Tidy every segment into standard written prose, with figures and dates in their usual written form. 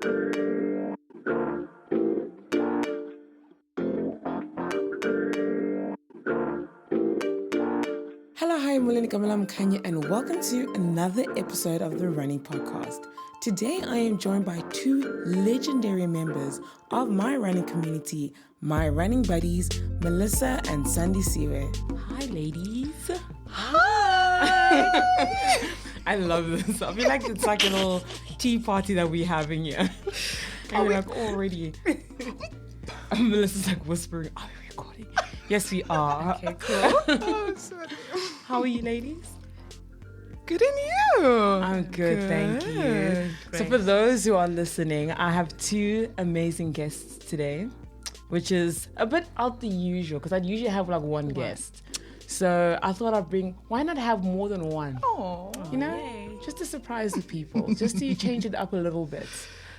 Hello, hi, I'm Khanya, and welcome to another episode of the Running Podcast. Today, I am joined by two legendary members of my running community, my running buddies, Melissa and Sandisiwe. Hi, ladies. Hi. I love this. I feel like it's like a little tea party that we're having here. And we're like already. Melissa's like whispering, are we recording? Yes, we are. Okay, cool. Oh, sorry. How are you, ladies? Good, and you? I'm good, thank you. Great. So for those who are listening, I have two amazing guests today, which is a bit out the usual because I'd usually have like one guest. So I thought I'd why not have more than one? Oh, you know, just to surprise the people, just to change it up a little bit.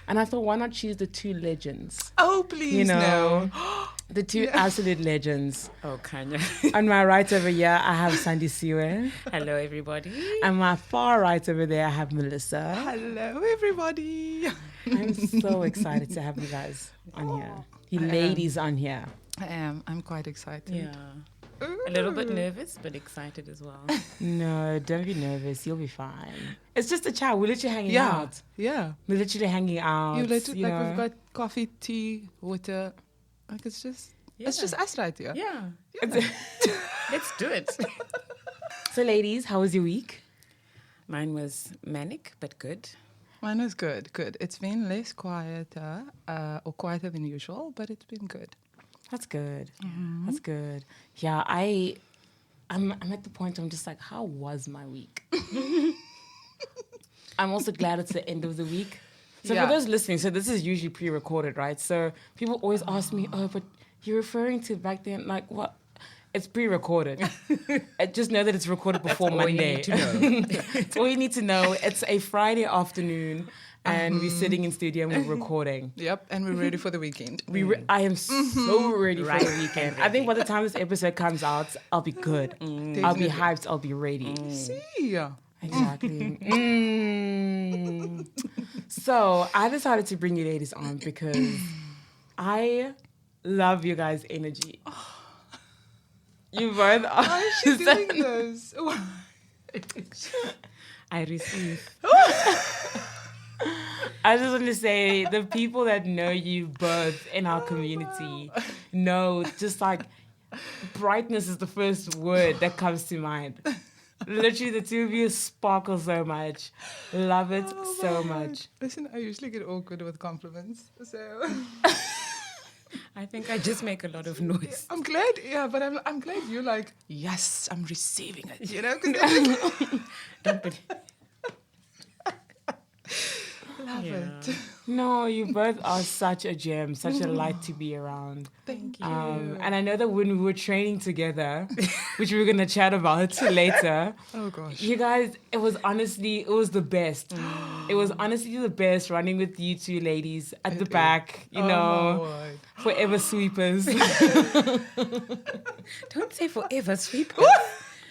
And I thought, why not choose the two legends? Oh, please, you know, no. The two absolute legends. Oh, Khanya. On my right over here, I have Sandisiwe. Hello, everybody. And my far right over there, I have Melissa. Hello, everybody. I'm so excited to have you guys on here. You ladies on here. I am. I'm quite excited. Yeah. A little bit nervous, but excited as well. No, don't be nervous. You'll be fine. It's just a chat. We're literally hanging out. Yeah. We're literally hanging out. We've got coffee, tea, water. Like it's just us right here. Yeah. Let's do it. So, ladies, how was your week? Mine was manic, but good. Mine was good. It's been less quieter, or quieter than usual, but it's been good. That's good. Mm-hmm. That's good. Yeah, I'm at the point I'm just like, how was my week? I'm also glad it's the end of the week. So for those listening, so this is usually pre-recorded, right? So people always ask me, oh, but you're referring to back then, like what? It's pre-recorded. I just know that it's recorded before Monday. That's all you need to know. It's a Friday afternoon. And we're sitting in studio and we're recording. Yep, and we're ready for the weekend. I am so ready for the weekend. I think by the time this episode comes out, I'll be good. I'll be hyped. I'll be ready. See ya. Exactly. So I decided to bring you ladies on because I love you guys' energy. You both are. Why is she doing this? I receive. I just want to say the people that know you both in our community know just like brightness is the first word that comes to mind. Literally, the two of you sparkle so much. Love it so much. Listen, I usually get awkward with compliments, so I think I just make a lot of noise. I'm glad, but I'm glad you're like, yes, I'm receiving it, you know? Don't be. Love it. No, you both are such a gem, such a light to be around. Thank you. And I know that when we were training together, which we're going to chat about later, oh gosh, you guys, it was the best. It was honestly the best running with you two ladies at the back, you know, forever sweepers. Don't say forever sweepers.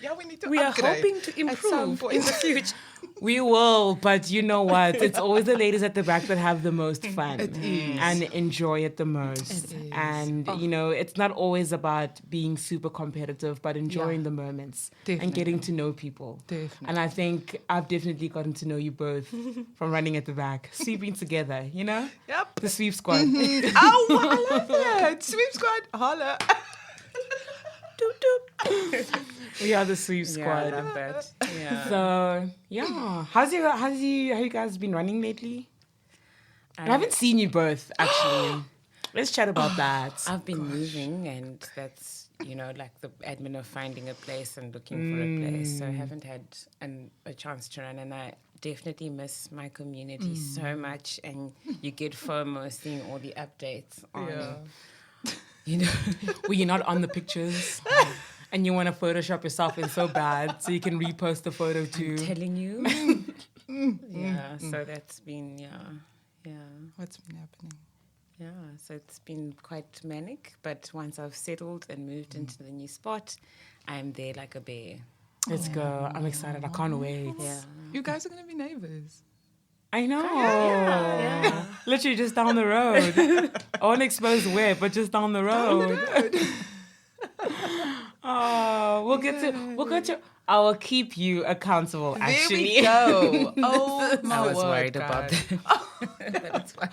Yeah, we need to We upgrade are hoping to improve in the future. We will, but you know what? It's always the ladies at the back that have the most fun and enjoy it the most. And, you know, it's not always about being super competitive, but enjoying the moments and getting to know people. Definitely. And I think I've definitely gotten to know you both from running at the back, sweeping together, you know? Yep. The sweep squad. Oh, I love that. Sweep squad, holla. Doop, doop. We are the sweep squad. Yeah, I love that. Yeah. So, yeah. How you guys been running lately? I haven't seen you both, actually. Let's chat about that. I've been moving, and that's, you know, like the admin of finding a place and looking for a place. So I haven't had a chance to run, and I definitely miss my community so much. And you get FOMO seeing all the updates on, you know. Well, you're not on the pictures. And you want to Photoshop yourself in so bad so you can repost the photo too. I'm telling you. So that's been, What's been happening? Yeah, so it's been quite manic, but once I've settled and moved into the new spot, I'm there like a bear. Let's go. I'm excited. I can't wait. Yeah. You guys are going to be neighbors. I know. Yeah. Literally just down the road. I won't expose where, but just down the road. Oh, we'll get to. I will keep you accountable. Actually, There we go. Oh, my I was word, worried about guys. that. But it's fine.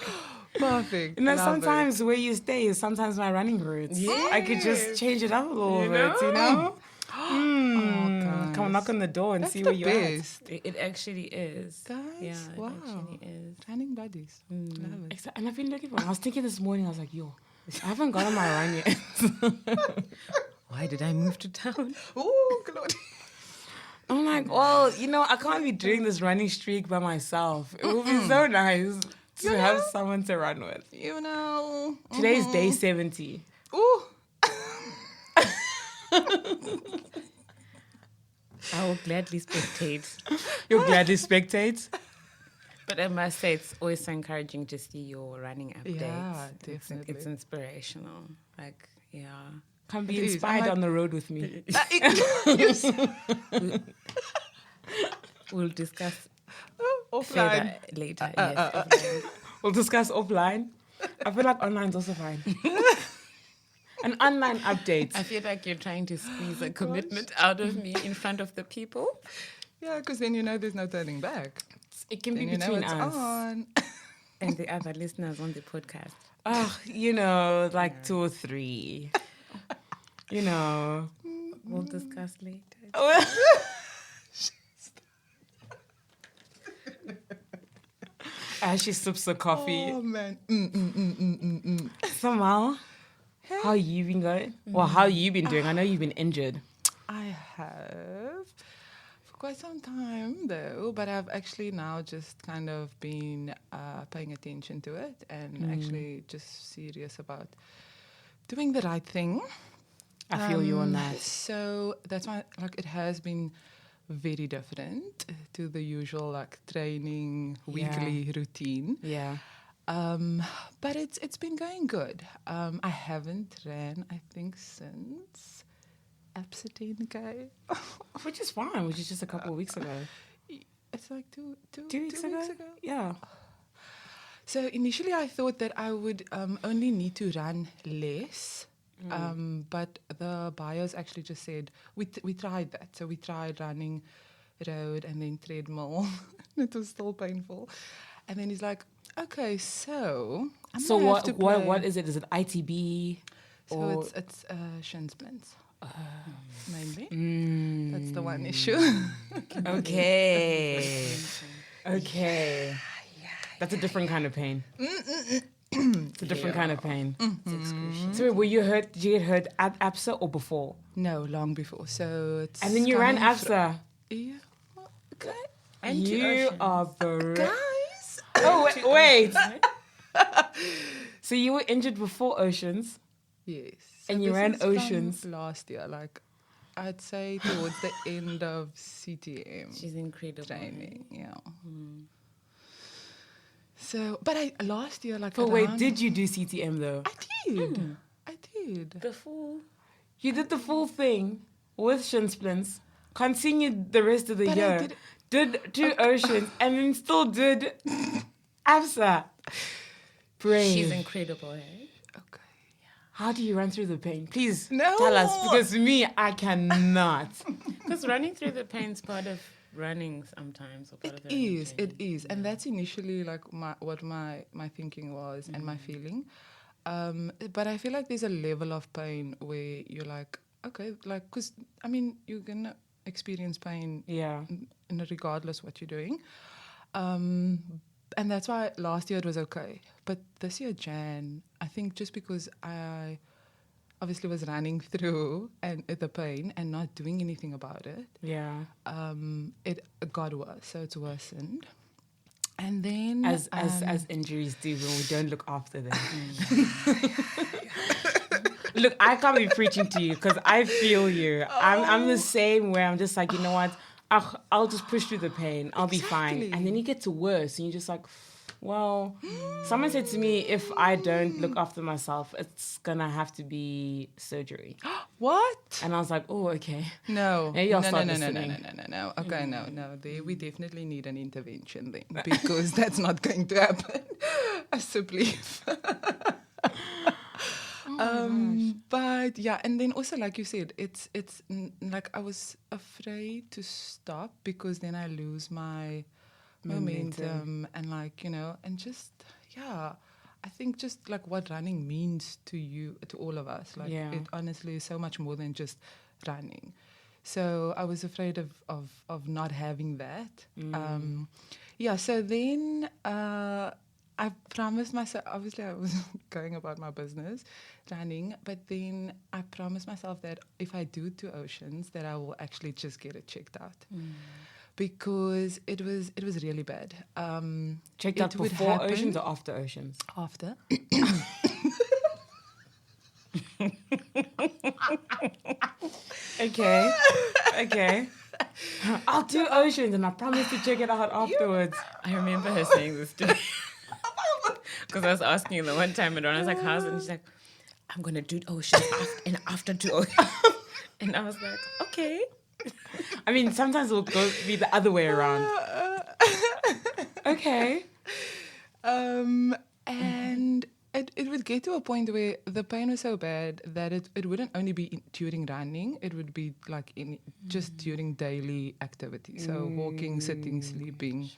Perfect. You know, Love sometimes where you stay is sometimes my running routes. I could just Yes. change it up a little You bit, you know? guys. Come knock on the door and That's see the where you're at. best. It actually is. Guys, Yeah, wow. it actually is. Running buddies. Love it. And I've been looking for. I was thinking this morning. I was like, yo, I haven't gotten my run yet. Why did I move to town? Oh, Claudia. I'm like, well, you know, I can't be doing this running streak by myself. It would be so nice to have someone to run with. You know. Today's day 70. Ooh. I will gladly spectate. You'll gladly spectate. But I must say, it's always so encouraging to see your running updates. Yeah, It's definitely. inspirational. Like, yeah. Come be It is. inspired I'm like- on the road with me. Yes. We'll discuss Offline. further later. Yes, offline. We'll discuss offline. I feel like online's also fine. An online update. I feel like you're trying to squeeze a commitment out of me in front of the people. Yeah, because then you know there's no turning back. It can be Then you know between it's us. on. And the other listeners on the podcast. You know, like 2 or 3. You know. We'll discuss later. As she sips the coffee. Oh, man. So Mal, how you been going? Well, how you been doing? I know you've been injured. I have for quite some time though, but I've actually now just kind of been paying attention to it and actually just serious about doing the right thing. I feel you on that. So that's why, like, it has been very different to the usual like training weekly routine. Yeah. But it's been going good. I haven't ran, I think, since Absentee. Which is fine, which is just a couple of weeks ago. It's like two 2 weeks ago? Yeah. So initially I thought that I would only need to run less. But the bios actually just said, we tried that. So we tried running road and then treadmill. It was still painful. And then he's like, okay, so I'm So gonna have to play. what is it? Is it ITB? So or it's shin splints. Mainly. That's the one issue. okay. Okay. That's a different kind of pain. It's a different kind of pain. So were you hurt? Did you get hurt at APSA or before? No, long before. So it's And then you ran coming fr- APSA. Yeah. Okay. And to You Ocean. are Guys. Oh wait. So you were injured before Oceans. Yes. And So you this ran is from Oceans. last year, like I'd say towards the end of CTM She's incredible. training. Yeah. So, but last year, like. But wait, around- did you do CTM though? I did. I did. The fool. You did the full thing with shin splints, continued the rest of the But I year, did 2 Oceans, and then still did APSA. Brave. She's incredible, eh? Okay. How do you run through the pain? Please No. tell us, because me, I cannot. Because running through the pain's part of running sometimes. Or part of It the running is, journey. it is. And that's initially like what my thinking was and my feeling. But I feel like there's a level of pain where you're like, okay, like, because, I mean, you're going to experience pain Yeah. regardless what you're doing. And that's why last year it was okay. But this year, Jan, I think just because I obviously was running through and the pain and not doing anything about it, Yeah. it got worse. So it's worsened. And then As injuries do when we don't look after them. Look, I can't be preaching to you because I feel you. I'm the same way. I'm just like, you know what? I'll just push through the pain. I'll be fine. Exactly. And then you get to worse and you're just like, Well, someone said to me, if I don't look after myself, it's gonna have to be surgery. What? And I was like, oh, okay. No. Maybe I'll no, start no, no, no, no, listening. no, no, no. Okay, no. There we definitely need an intervention then because that's not going to happen. So please. But yeah, and then also like you said, it's like I was afraid to stop because then I lose my momentum and like, you know, and just yeah, I think just like what running means to you, to all of us, like it honestly is so much more than just running. So I was afraid of not having that. Yeah, so then I promised myself, obviously I was going about my business, running, but then I promised myself that if I do 2 oceans, that I will actually just get it checked out. Because it was really bad. Checked out before oceans or after oceans? After. Okay. I'll do oceans and I promise to check it out afterwards. I remember her saying this to me. Because I was asking her the one time, and I was like, how's it? And she's like, I'm going to do oceans after 2 oceans. And I was like, okay. I mean, sometimes it'll be the other way around. Okay. And it would get to a point where the pain was so bad that it wouldn't only be during running, it would be like just during daily activity. So walking, sitting, sleeping,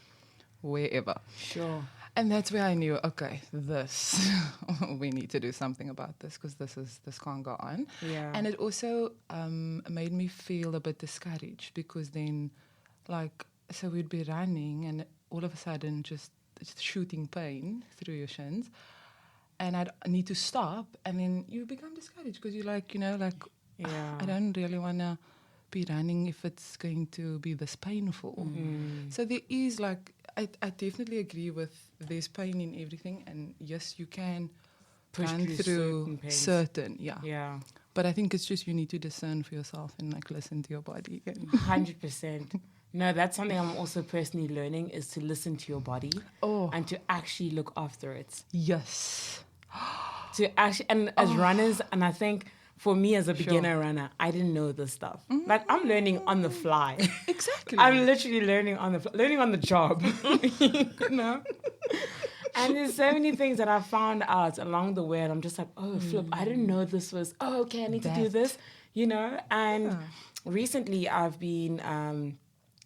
wherever. Sure. And that's where I knew, okay, we need to do something about this because this can't go on. Yeah. And it also made me feel a bit discouraged because then, like, so we'd be running and all of a sudden just shooting pain through your shins. And I'd need to stop and then you become discouraged because you're like, you know, like, I don't really want to be running if it's going to be this painful. So there is like, I definitely agree with there's pain in everything, and yes, you can run through certain, yeah. But I think it's just you need to discern for yourself and like listen to your body. 100%. No, that's something I'm also personally learning is to listen to your body and to actually look after it. Yes. To actually, and as runners, and I think for me as a beginner runner, I didn't know this stuff. Like I'm learning on the fly. Exactly. I'm literally learning on the job. You know? And there's so many things that I found out along the way, and I'm just like, oh, flip, I didn't know this was, okay, I need to do this, you know? And recently I've been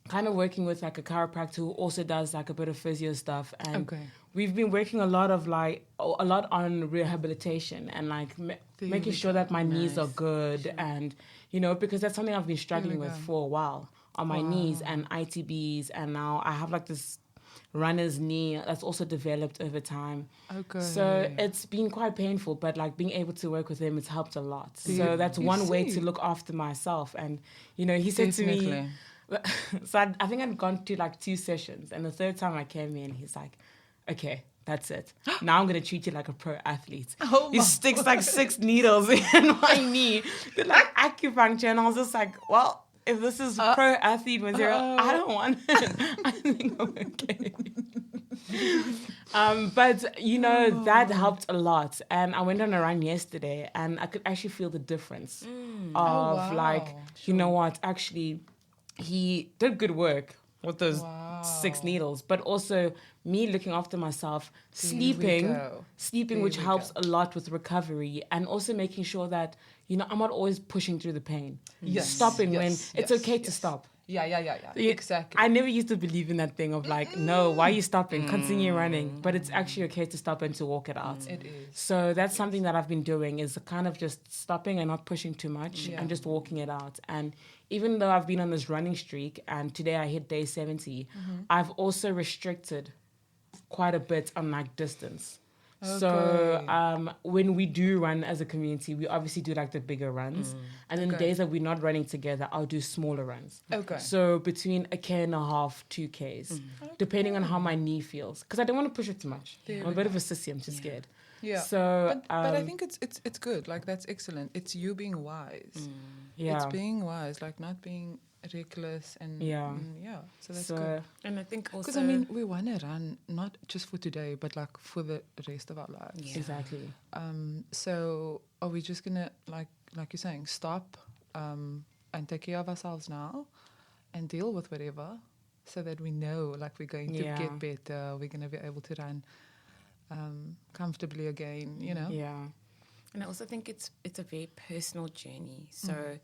kind of working with like a chiropractor who also does like a bit of physio stuff. And we've been working a lot on rehabilitation and like making sure that my knees are good. And, you know, because that's something I've been struggling with for a while on my knees and ITBs. And now I have like this runner's knee that's also developed over time. So it's been quite painful, but like being able to work with him, it's helped a lot. So that's one way to look after myself. And, you know, he said to me, so I think I'd gone to like 2 sessions, and the 3rd time I came in, he's like, okay, that's it. Now I'm going to treat you like a pro athlete. He sticks like 6 needles in my knee. They're like acupuncture. And I was just like, well, if this is pro athlete material, I don't want it. I think I'm okay. But, you know, that helped a lot. And I went on a run yesterday, and I could actually feel the difference of like, you know what, actually, he did good work with those 6 needles, but also me looking after myself, sleeping, which helps a lot with recovery, and also making sure that, you know, I'm not always pushing through the pain. Stopping when it's okay to stop. Yeah. Exactly. I never used to believe in that thing of like, no, why are you stopping? Continue running. But it's actually okay to stop and to walk it out. It is. So that's something that I've been doing is kind of just stopping and not pushing too much and just walking it out. And even though I've been on this running streak and today I hit day 70, I've also restricted quite a bit on like distance. So when we do run as a community, we obviously do like the bigger runs. And then the days that we're not running together, I'll do smaller runs. So between 1.5 K, 2 Ks, depending on how my knee feels. Because I don't want to push it too much. I'm a bit of a sissy, I'm too scared. Yeah. So, but I think it's good. Like, that's excellent. It's you being wise. It's being wise, like not being reckless and Yeah. so that's good. And I think also... Because, I mean, we want to run not just for today, but like for the rest of our lives. Yeah. Exactly. So are we just going to, like you're saying, stop and take care of ourselves now and deal with whatever so that we know, like, we're going to get better, we're going to be able to run comfortably again, you know? Yeah. And I also think it's a very personal journey. So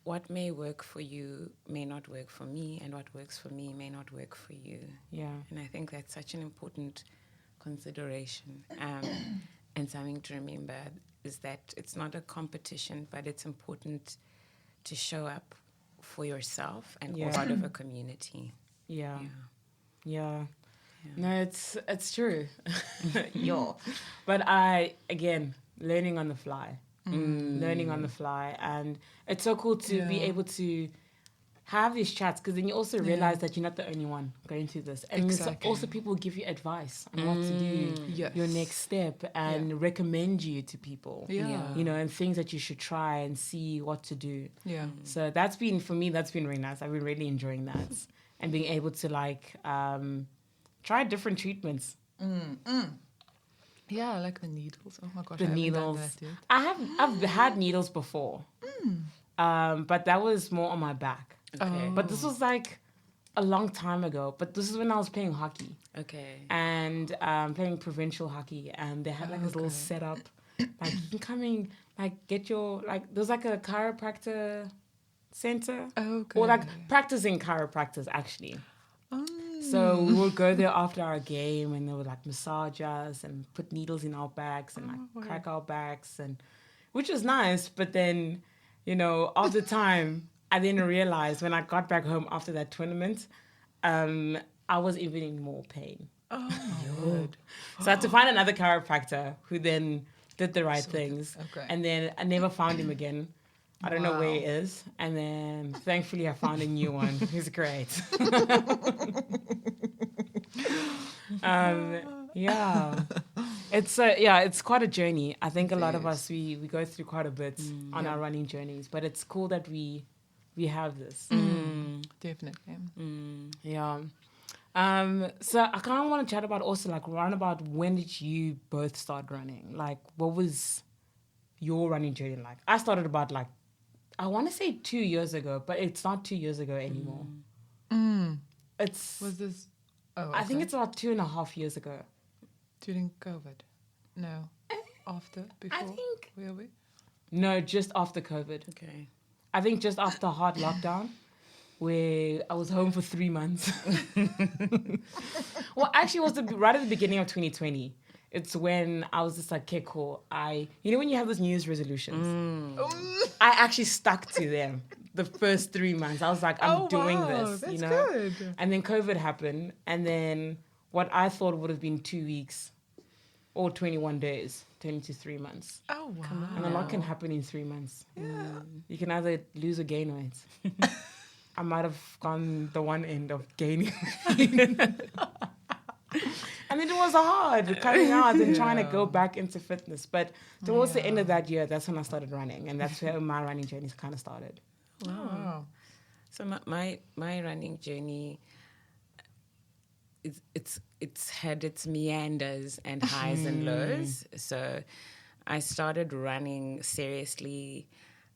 what may work for you may not work for me, and what works for me may not work for you. Yeah. And I think that's such an important consideration. And something to remember is that it's not a competition, but it's important to show up for yourself and part of a community. Yeah. No, it's true. But learning on the fly. Learning on the fly. And it's so cool to be able to have these chats, because then you also realize that you're not the only one going through this. And also people give you advice on what to do, your next step, and recommend you to people. You know, and things that you should try and see what to do. So that's been, for me, that's been really nice. I've been really enjoying that. And being able to, like, try different treatments. Yeah, like the needles. Oh my gosh, The I haven't needles. done that yet. I've had needles before, but that was more on my back. Okay. But this was like a long time ago. But this is when I was playing hockey. Okay. And playing provincial hockey, and they had like this little setup. Like, you can come in, like, get your, like, there's like a chiropractor center. Or like practicing chiropractors, actually. So we would go there after our game, and they would like massage us and put needles in our backs and like crack our backs, and which was nice. But then, you know, after time, I then realized when I got back home after that tournament, I was even in more pain. Oh my word. So I had to find another chiropractor who then did the right things. And then I never found him again. I don't know where he is. And then thankfully I found a new one. He's great. It's quite a journey. I think a lot of us, we go through quite a bit on our running journeys, but it's cool that we have this. Definitely. Yeah. So I kind of want to chat about also, like, run about, when did you both start running? Like, what was your running journey like? I started about, like, I want to say 2 years ago, but it's not 2 years ago anymore. Was this? I think it's about 2.5 years ago. During COVID? No. After? Before? I think. Where are we? No, just after COVID. Okay. I think just after hard lockdown, where I was home for 3 months. Well, actually, it was right at the beginning of 2020. It's when I was just like, okay, cool. You know when you have those New Year's resolutions? I actually stuck to them the first 3 months. I was like, I'm doing this, that's you know? good. And then COVID happened. And then what I thought would have been 2 weeks or 21 days turned into 3 months. Oh, wow. And a lot can happen in 3 months. Yeah. You can either lose or gain weight. I might have gone the one end of gaining weight. And then it was hard coming out and trying to go back into fitness. But towards the end of that year, that's when I started running. And that's where my running journey kind of started. Wow. So my running journey, it's had its meanders and highs and lows. So I started running seriously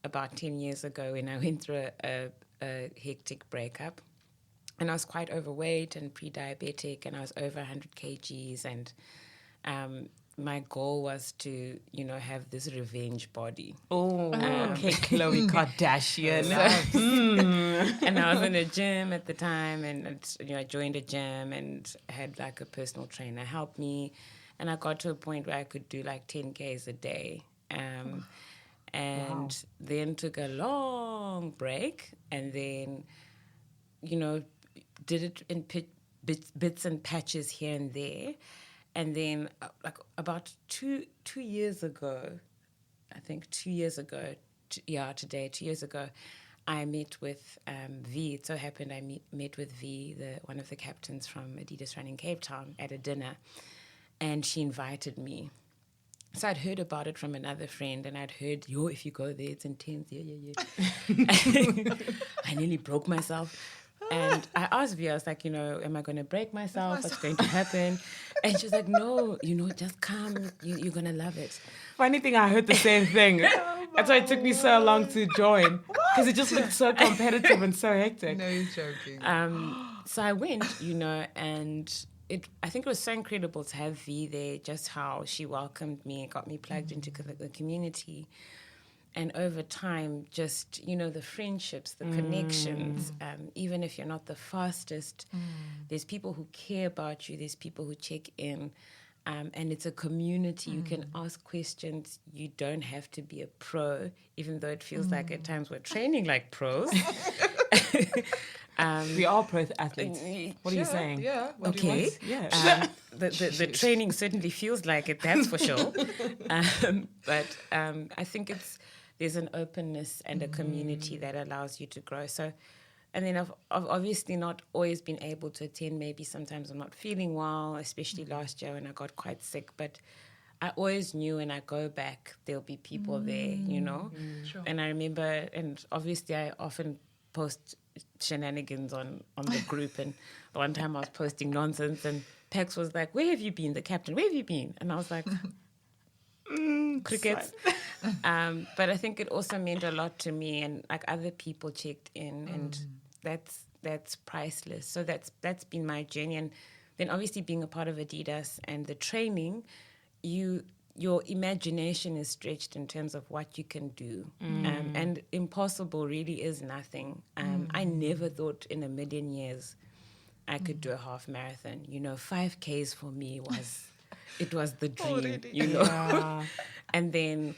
about 10 years ago when I went through a hectic breakup. And I was quite overweight and pre-diabetic, and I was over 100 kgs. And my goal was to, have this revenge body. Okay, Khloe Kardashian. And I was in a gym at the time, and I joined a gym and had like a personal trainer help me. And I got to a point where I could do like 10Ks a day. Then took a long break, and then, did it in bits and patches here and there. And then like about two years ago, I think 2 years ago, 2 years ago, I met with V. It so happened I met with V, one of the captains from Adidas Running Cape Town, at a dinner. And she invited me. So I'd heard about it from another friend, and I'd heard, if you go there, it's intense. Yeah. I nearly broke myself. And I asked Via, I was like, am I going to break myself? What's going to happen? And she was like, no, just come. You're going to love it. Funny thing, I heard the same thing. That's why it took me so long to join. Because it just looked so competitive and so hectic. No, you're joking. So I went, and I think it was so incredible to have V there, just how she welcomed me, got me plugged into the community. And over time, just, the friendships, the connections, even if you're not the fastest, there's people who care about you, there's people who check in, and it's a community. You can ask questions. You don't have to be a pro, even though it feels like at times we're training like pros. We are pro athletes. What are you saying? Yeah. Okay. Yeah. The training certainly feels like it, that's for sure. But I think there's an openness and a community that allows you to grow. So, and then I've obviously not always been able to attend. Maybe sometimes I'm not feeling well, especially last year when I got quite sick. But I always knew when I go back, there'll be people there, Sure. And I remember, and obviously I often post shenanigans on the group. And the one time I was posting nonsense, and Pax was like, "Where have you been, the captain? Where have you been?" And I was like, crickets. But I think it also meant a lot to me, and like other people checked in, and that's priceless. So that's been my journey. And then obviously being a part of Adidas and the training, your imagination is stretched in terms of what you can do. And impossible really is nothing. I never thought in a million years I could do a half marathon. 5Ks for me it was the dream, Yeah. And then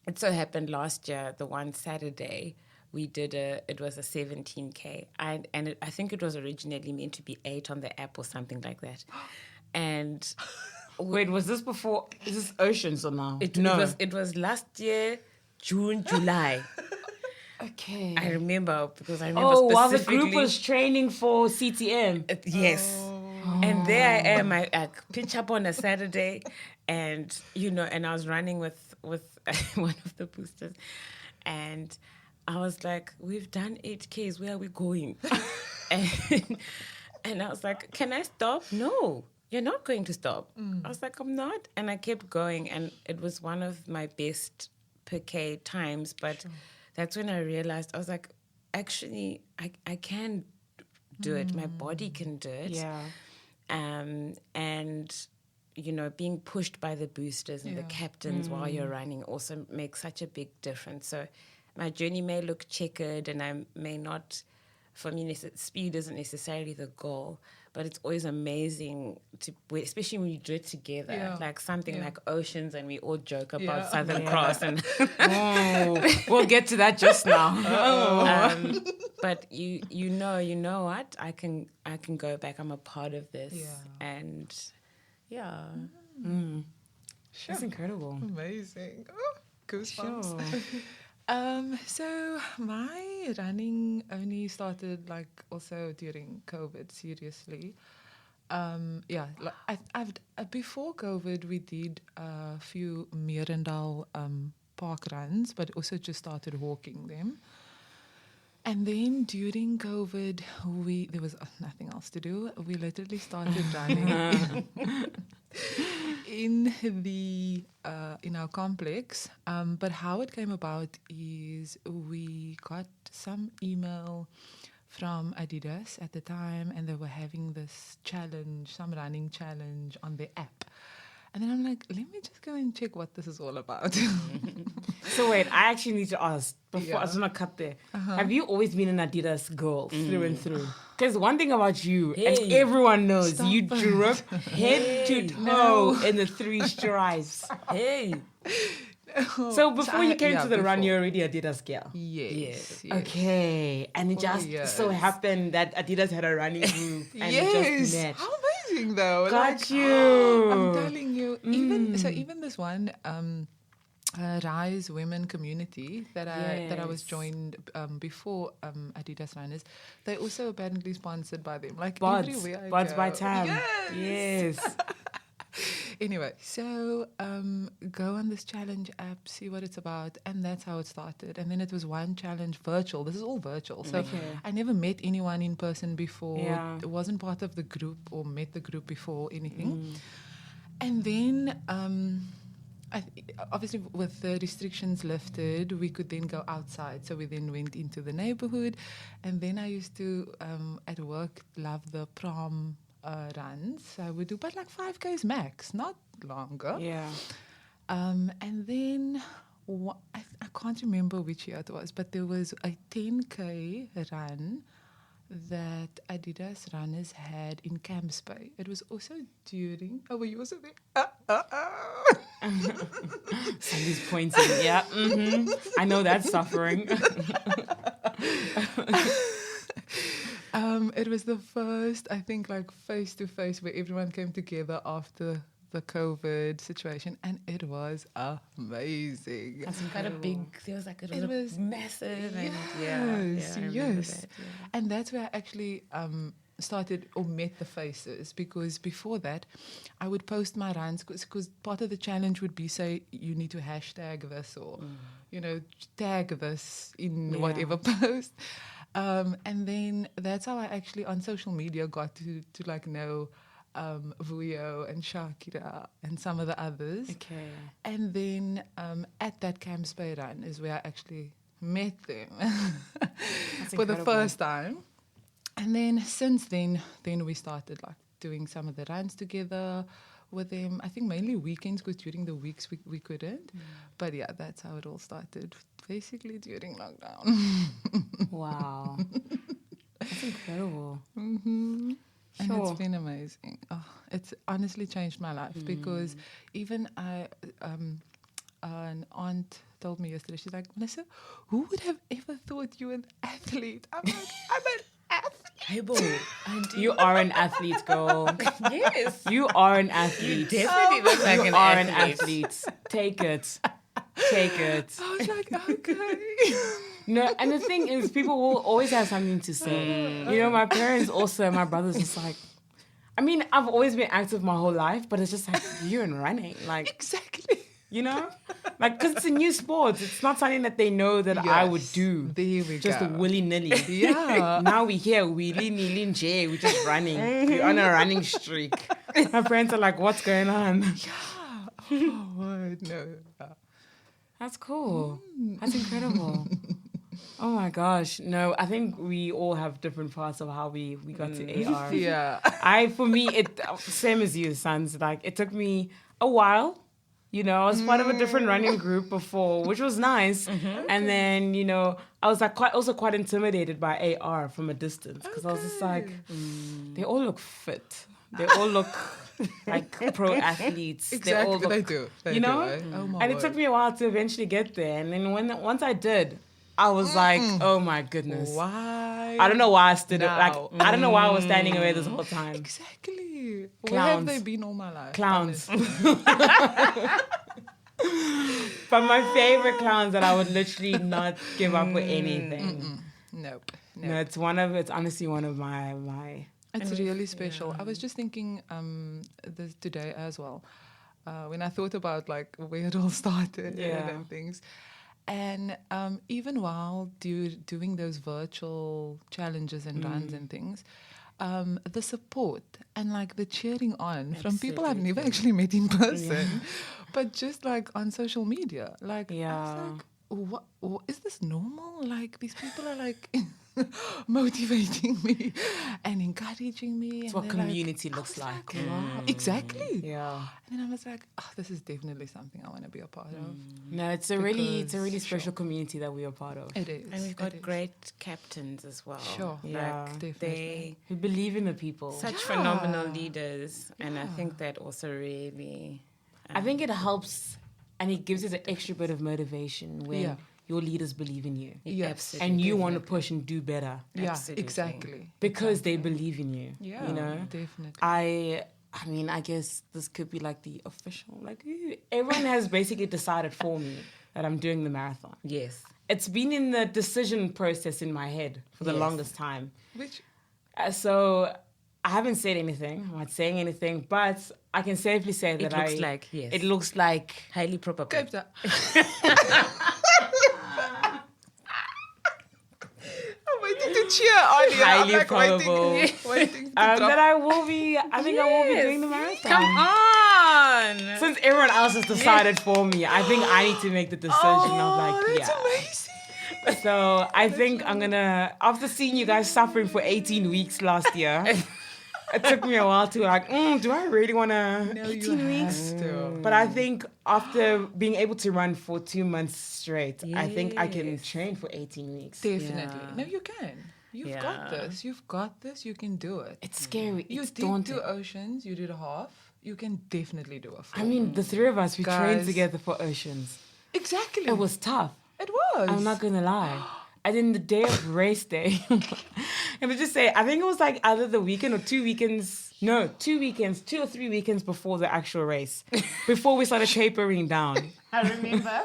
it so happened last year, the one Saturday, we did it was a 17K. I think it was originally meant to be 8 on the app or something like that. And Wait, was this before? Is this Oceans or now? it was last year, June, July. Okay. I remember because I remember while the specifically. group was training for CTM. Yes. And there I am, I pitch up on a Saturday, and and I was running with one of the boosters, and I was like, "We've done 8Ks, where are we going?" and I was like, "Can I stop?" "No, you're not going to stop." I was like, "I'm not," and I kept going, and it was one of my best per K times. But that's when I realized, I was like, actually, I can do it. My body can do it. Yeah. And being pushed by the boosters and the captains while you're running also makes such a big difference. So my journey may look checkered, and I may not, for me, speed isn't necessarily the goal, but it's always amazing especially when you do it together, like something like Oceans, and we all joke about Southern Cross, and we'll get to that just now. but you know what, I can go back. I'm a part of this, and That's incredible. Amazing. Oh, goosebumps. Sure. So my running only started also during COVID, seriously. Before COVID, we did a few Merendal park runs, but also just started walking them. And then during COVID, there was nothing else to do. We literally started running in our complex. But how it came about is we got some email from Adidas at the time, and they were having this challenge, some running challenge on their app. And then I'm like, let me just go and check what this is all about. So wait, I actually need to ask before I was gonna cut there. Have you always been an Adidas girl through and through? Because one thing about you, and everyone knows, you drip head to toe in the 3 strides. So before you came to the run, you're already Adidas girl. Yes. Okay, and it just so happened that Adidas had a running group, and it just met. How amazing, though! Got you. I'm telling you, even this one Rise Women community that I was joined before Adidas Runners, they also apparently sponsored by them. Like Buds everywhere I Buds go. by Tam. Yes. Anyway, so go on this challenge app, see what it's about, and that's how it started. And then it was one challenge virtual. This is all virtual. So I never met anyone in person before. Yeah. It wasn't part of the group or met the group before anything. And then obviously with the restrictions lifted, we could then go outside. So we then went into the neighborhood. And then I used to, at work, love the prom runs. I would do, but like 5Ks max, not longer. Yeah. And then I can't remember which year it was, but there was a 10K run that Adidas runners had in Camps Bay. It was also during. Oh, were you also there? Sandy's pointing. Yeah. I know that's suffering. It was the first, I think, like face-to-face where everyone came together after the COVID situation, and it was amazing. That's quite a big. There was like It was massive. Yes, and yes. And that's where I actually started or met the faces, because before that, I would post my runs because part of the challenge would be, say, you need to hashtag this or, tag this in whatever post. And then that's how I actually on social media got to like know Vuyo and Shakira and some of the others. Okay. And then at that Camps Bay run is where I actually met them for the first time. And then since then we started like doing some of the runs together with them. I think mainly weekends, because during the weeks we couldn't. But yeah, that's how it all started, basically during lockdown. Wow. That's incredible. And Sure. it's been amazing. Oh, it's honestly changed my life, because even an aunt told me yesterday, she's like, Vanessa, who would have ever thought you an athlete? I'm like, I'm an athlete. Hey, boy. You are an athlete, girl. Yes. You are an athlete. Definitely look like You an are athlete. an athlete. Take it. Take it. I was like, okay. No, and the thing is, people will always have something to say. My parents also, my brother's just like, I mean, I've always been active my whole life, but it's just like, you're in running. Like, Exactly. Like, because it's a new sport. It's not something that they know that I would do. There we Just go. willy-nilly. Yeah. Now we're here, willy-nilly, we're just running. We're on a running streak. My parents are like, what's going on? Oh, what? No. That's cool. That's incredible. Oh my gosh. No, I think we all have different parts of how we got to AR. Yeah. For me, it same as you, Sons. Like, it took me a while. I was part of a different running group before, which was nice. And then, I was like quite intimidated by AR from a distance, because I was just like, they all look fit. They all look like pro athletes. Exactly. They do. you know? Do, eh? Oh my And it took me a while to eventually get there. And then once I did, I was like, oh my goodness. Why? I don't know why I stood now? Like, I don't know why I was standing away this whole time. Exactly. Clowns. Where have they been all my life? Clowns. But my favorite clowns that I would literally not give up with anything. Nope. No, it's honestly one of my It's really special. I was just thinking this today as well, when I thought about like where it all started and things. And even while doing those virtual challenges and runs and things, the support and like the cheering on from people I've never actually met in person, but just like on social media. Like, I was like, what is this normal? Like, these people are like motivating me and encouraging me. It's and what community looks like. Wow, exactly. Yeah. And then I was like, this is definitely something I want to be a part of. No, it's a really special community that we are part of. It is. And we've got great captains as well. Sure. Yeah, definitely. We believe in the people. Such phenomenal leaders. And I think that also really... I think it helps, and it gives us an extra bit of motivation when your leaders believe in you. Yes. Absolutely. And you want to push and do better. Yeah, Absolutely. exactly. Because they believe in you. Yeah, definitely. I mean, I guess this could be like the official, like, everyone has basically decided for me that I'm doing the marathon. Yes. It's been in the decision process in my head for the longest time. Which... So I haven't said anything. I'm not saying anything, but I can safely say that it looks like highly probable. Cape Town. I'm waiting to cheer on you. Highly I'm like probable. waiting to that drop. I will be. I think I will be doing the marathon. Come on. Since everyone else has decided for me, I think I need to make the decision of like, That's amazing. So I think I'm gonna, after seeing you guys suffering for 18 weeks last year, it took me a while to like, do I really want to? No, 18 you weeks. have to. But I think after being able to run for 2 months straight, I think I can train for 18 weeks. Definitely. Yeah. No, you can. You've got this. You've got this. You can do it. It's scary. You It's did daunting. 2 oceans. You did a half. You can definitely do a full. I mean, the three of us, we trained Guys. together for oceans. Exactly. It was tough. It was. I'm not gonna lie. And then the day of race day, I would just say, I think it was like either the weekend or 2 weekends. No, 2 weekends, 2 or 3 weekends before the actual race, before we started tapering down. I remember.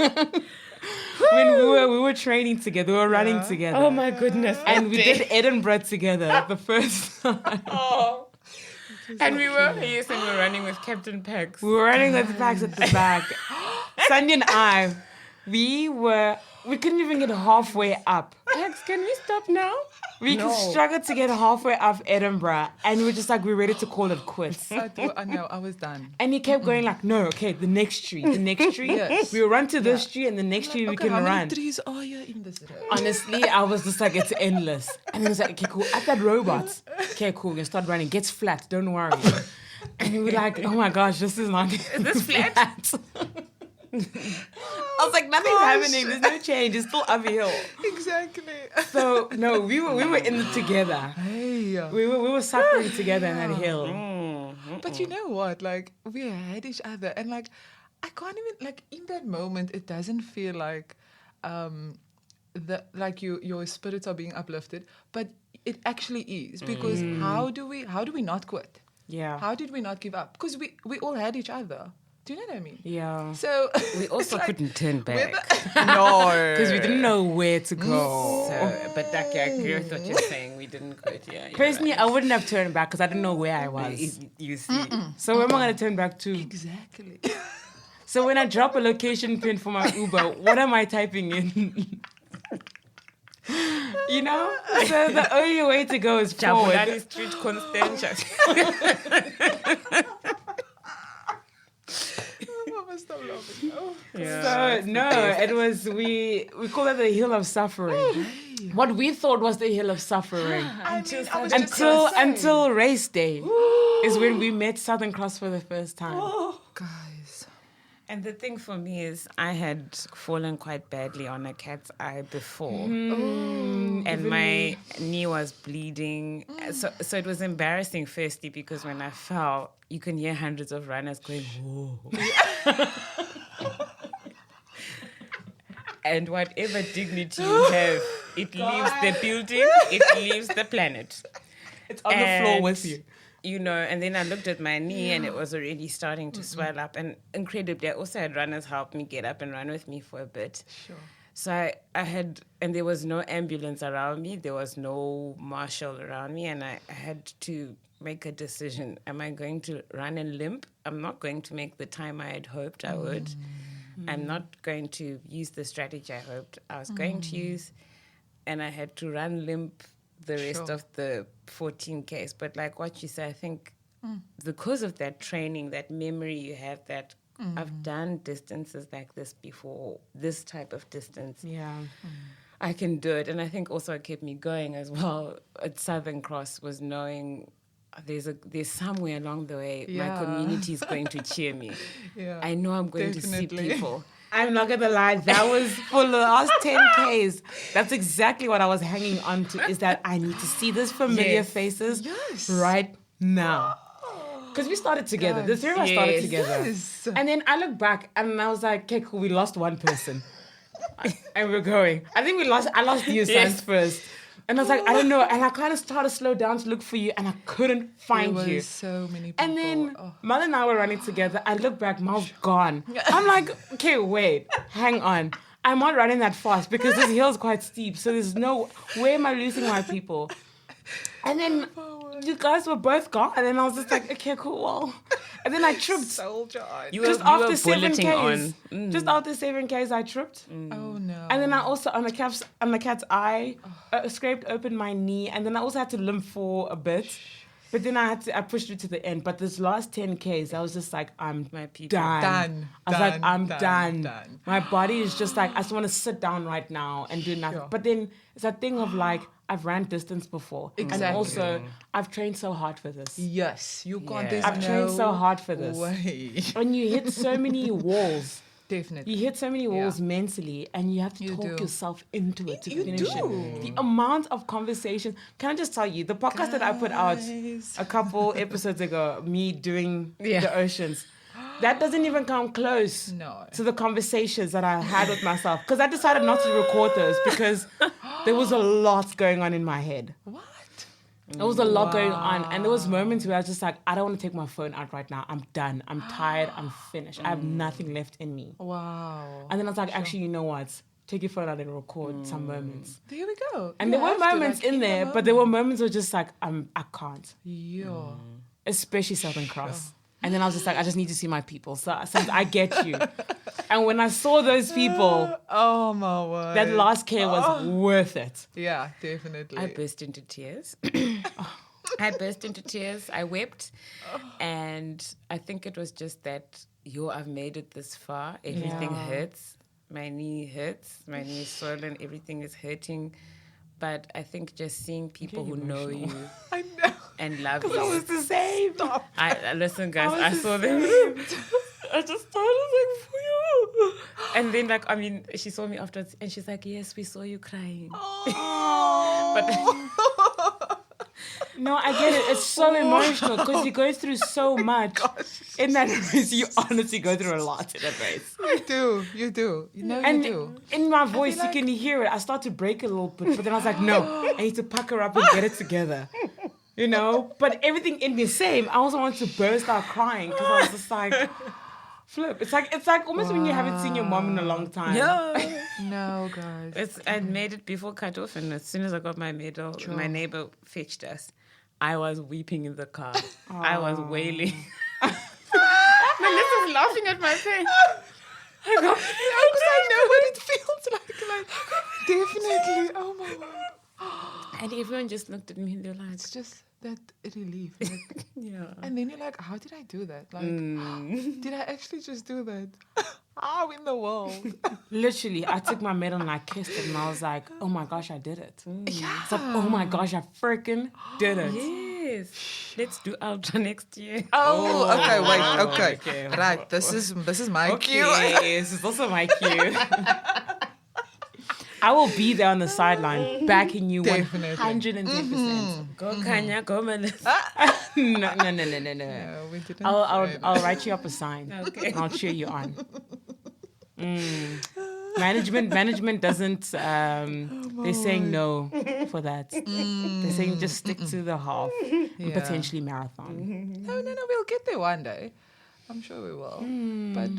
When we were training together, we were running together. Oh my goodness. And we did Edinburgh together the first time. Oh. And we were running with Captain Pax. We were running with the packs at the back. Sandy and I, we couldn't even get halfway up. Pax, can we stop now? We struggled to get halfway up Edinburgh, and we were just like, we're ready to call it quits. I know. I was done. And he kept going like, no, okay, the next tree. Yes. We'll run to this tree, and the next tree we can how run. many trees are you in this road? Honestly, I was just like, it's endless. And he was like, okay, cool. At that robot. Okay, cool. We can start running. Gets flat. Don't worry. And we were like, oh my gosh, this is not. Is this flat? I was like, nothing's happening. There's no change. It's still uphill. Exactly. So no, we were in it together. Hey. We were suffering together in that hill. But you know what? Like, we had each other. And, like, I can't even, like, in that moment, it doesn't feel like your spirits are being uplifted. But it actually is. Because how do we not quit? Yeah. How did we not give up? Because we all had each other. Do you know what I mean? Yeah. So We also couldn't turn back. No. Because we didn't know where to go. So, but like, I agree with what you're saying. We didn't quit. Yeah. you're Personally, right. I wouldn't have turned back because I didn't know where I was. You see. So where am I going to turn back to? Exactly. So when I drop a location pin for my Uber, what am I typing in? You know? So the only way to go is forward. Jabulani Street Constantia. Mama, stop laughing. Oh. Yeah. So no, it was we call it the hill of suffering. What we thought was the hill of suffering until race day is when we met Southern Cross for the first time. Guys. And the thing for me is I had fallen quite badly on a cat's eye before. And my knee was bleeding. So it was embarrassing firstly because when I fell, you can hear hundreds of runners going, whoa. And whatever dignity you have, it leaves the building, it leaves the planet. It's on the floor with you. You know, and then I looked at my knee and it was already starting to swell up. And incredibly, I also had runners help me get up and run with me for a bit. Sure. So I had, and there was no ambulance around me. There was no marshal around me. And I had to make a decision. Am I going to run and limp? I'm not going to make the time I had hoped I would. I'm not going to use the strategy I hoped I was going to use. And I had to run limp the rest of the 14Ks. But like what you say, I think because of that training, that memory you have that I've done distances like this before, this type of distance. Yeah. I can do it. And I think also it kept me going as well at Southern Cross was knowing there's somewhere along the way my community is going to cheer me. Yeah. I know I'm going to see people. I'm not gonna lie, that was for the last 10Ks. That's exactly what I was hanging on to, is that I need to see these familiar faces right now. Because we started together. The three of us started together. Yes. And then I look back and I was like, okay, cool, we lost one person. And we're going. I think I lost you, Sans, first. And I was like, I don't know. And I kind of started to slow down to look for you and I couldn't find There you. were so many people. And then Mal and I were running together. I look back, Mal's gone. I'm like, okay, wait, hang on. I'm not running that fast because this hill's quite steep. So there's no, where am I losing my people? And then you guys were both gone. And then I was just like, okay, cool, well. And then I tripped. Soldier on. Just after 7Ks. Just after 7Ks, I tripped. Oh no. And then I also, on the cat's eye, scraped open my knee. And then I also had to limp for a bit. But then I pushed it to the end. But this last 10Ks, I was just like, I'm done. I was like, I'm done. My body is just like, I just want to sit down right now and do nothing. Sure. But then it's that thing of like, I've ran distance before. Exactly. And also, I've trained so hard for this. Yes, you can't. Yeah. I've trained so hard for this. Way. And you hit so many walls. Definitely. You hit so many walls mentally, and you have to talk yourself into it to finish it. The amount of conversations. Can I just tell you, the podcast that I put out a couple episodes ago, me doing the oceans, that doesn't even come close to the conversations that I had with myself. Because I decided not to record those because there was a lot going on in my head. What? There was a lot going on. And there was moments where I was just like, I don't want to take my phone out right now. I'm done. I'm tired. I'm finished. I have nothing left in me. Wow. And then I was like, actually, you know what? Take your phone out and record some moments. There we go. And there were moments in there, but there were moments where just like, I can't. Yeah. Especially Southern Cross. And then I was just like, I just need to see my people. So since I get you. And when I saw those people, oh my word, that last K was worth it. Yeah, definitely. I burst into tears. I wept. And I think it was just that, I've made it this far. Everything hurts. My knee hurts. My knee is swollen. Everything is hurting. But I think just seeing people who know you I know. And love you. I was the same. Listen, guys, I saw them. I just thought it was like, for you. And then, like, I mean, she saw me afterwards and she's like, yes, we saw you crying. But no, I get it. It's so emotional because you go through so much in that race. You honestly go through a lot in that race. You do. You know and you do. In my voice, you can hear it. I start to break a little bit, but then I was like, no, I need to pack her up and get it together. You know? But everything in me, same. I also want to burst out crying because I was just like, flip. It's like almost when you haven't seen your mom in a long time. No, guys. I made it before cut-off, and as soon as I got my medal, my neighbor fetched us. I was weeping in the car. I was wailing. Melissa's laughing at my face. Because I know what it feels like. Definitely. Oh my God. And everyone just looked at me and they're like, it's just that relief. Like, yeah. And then you're like, how did I do that? Like, did I actually just do that? How in the world? Literally, I took my medal and I kissed it and I was like, oh my gosh, I did it. Yeah. It's like, oh my gosh, I freaking did it. Yes. Let's do Ultra next year. Oh, okay, wait, okay. Right, this is my cue. This is also my cue. I will be there on the sideline backing you 110%. Go Khanya, go Melissa. No. We didn't I'll write you up a sign. Okay. And I'll cheer you on. Management doesn't. They're saying no for that. They're saying just stick to the half and potentially marathon. No, we'll get there one day. I'm sure we will.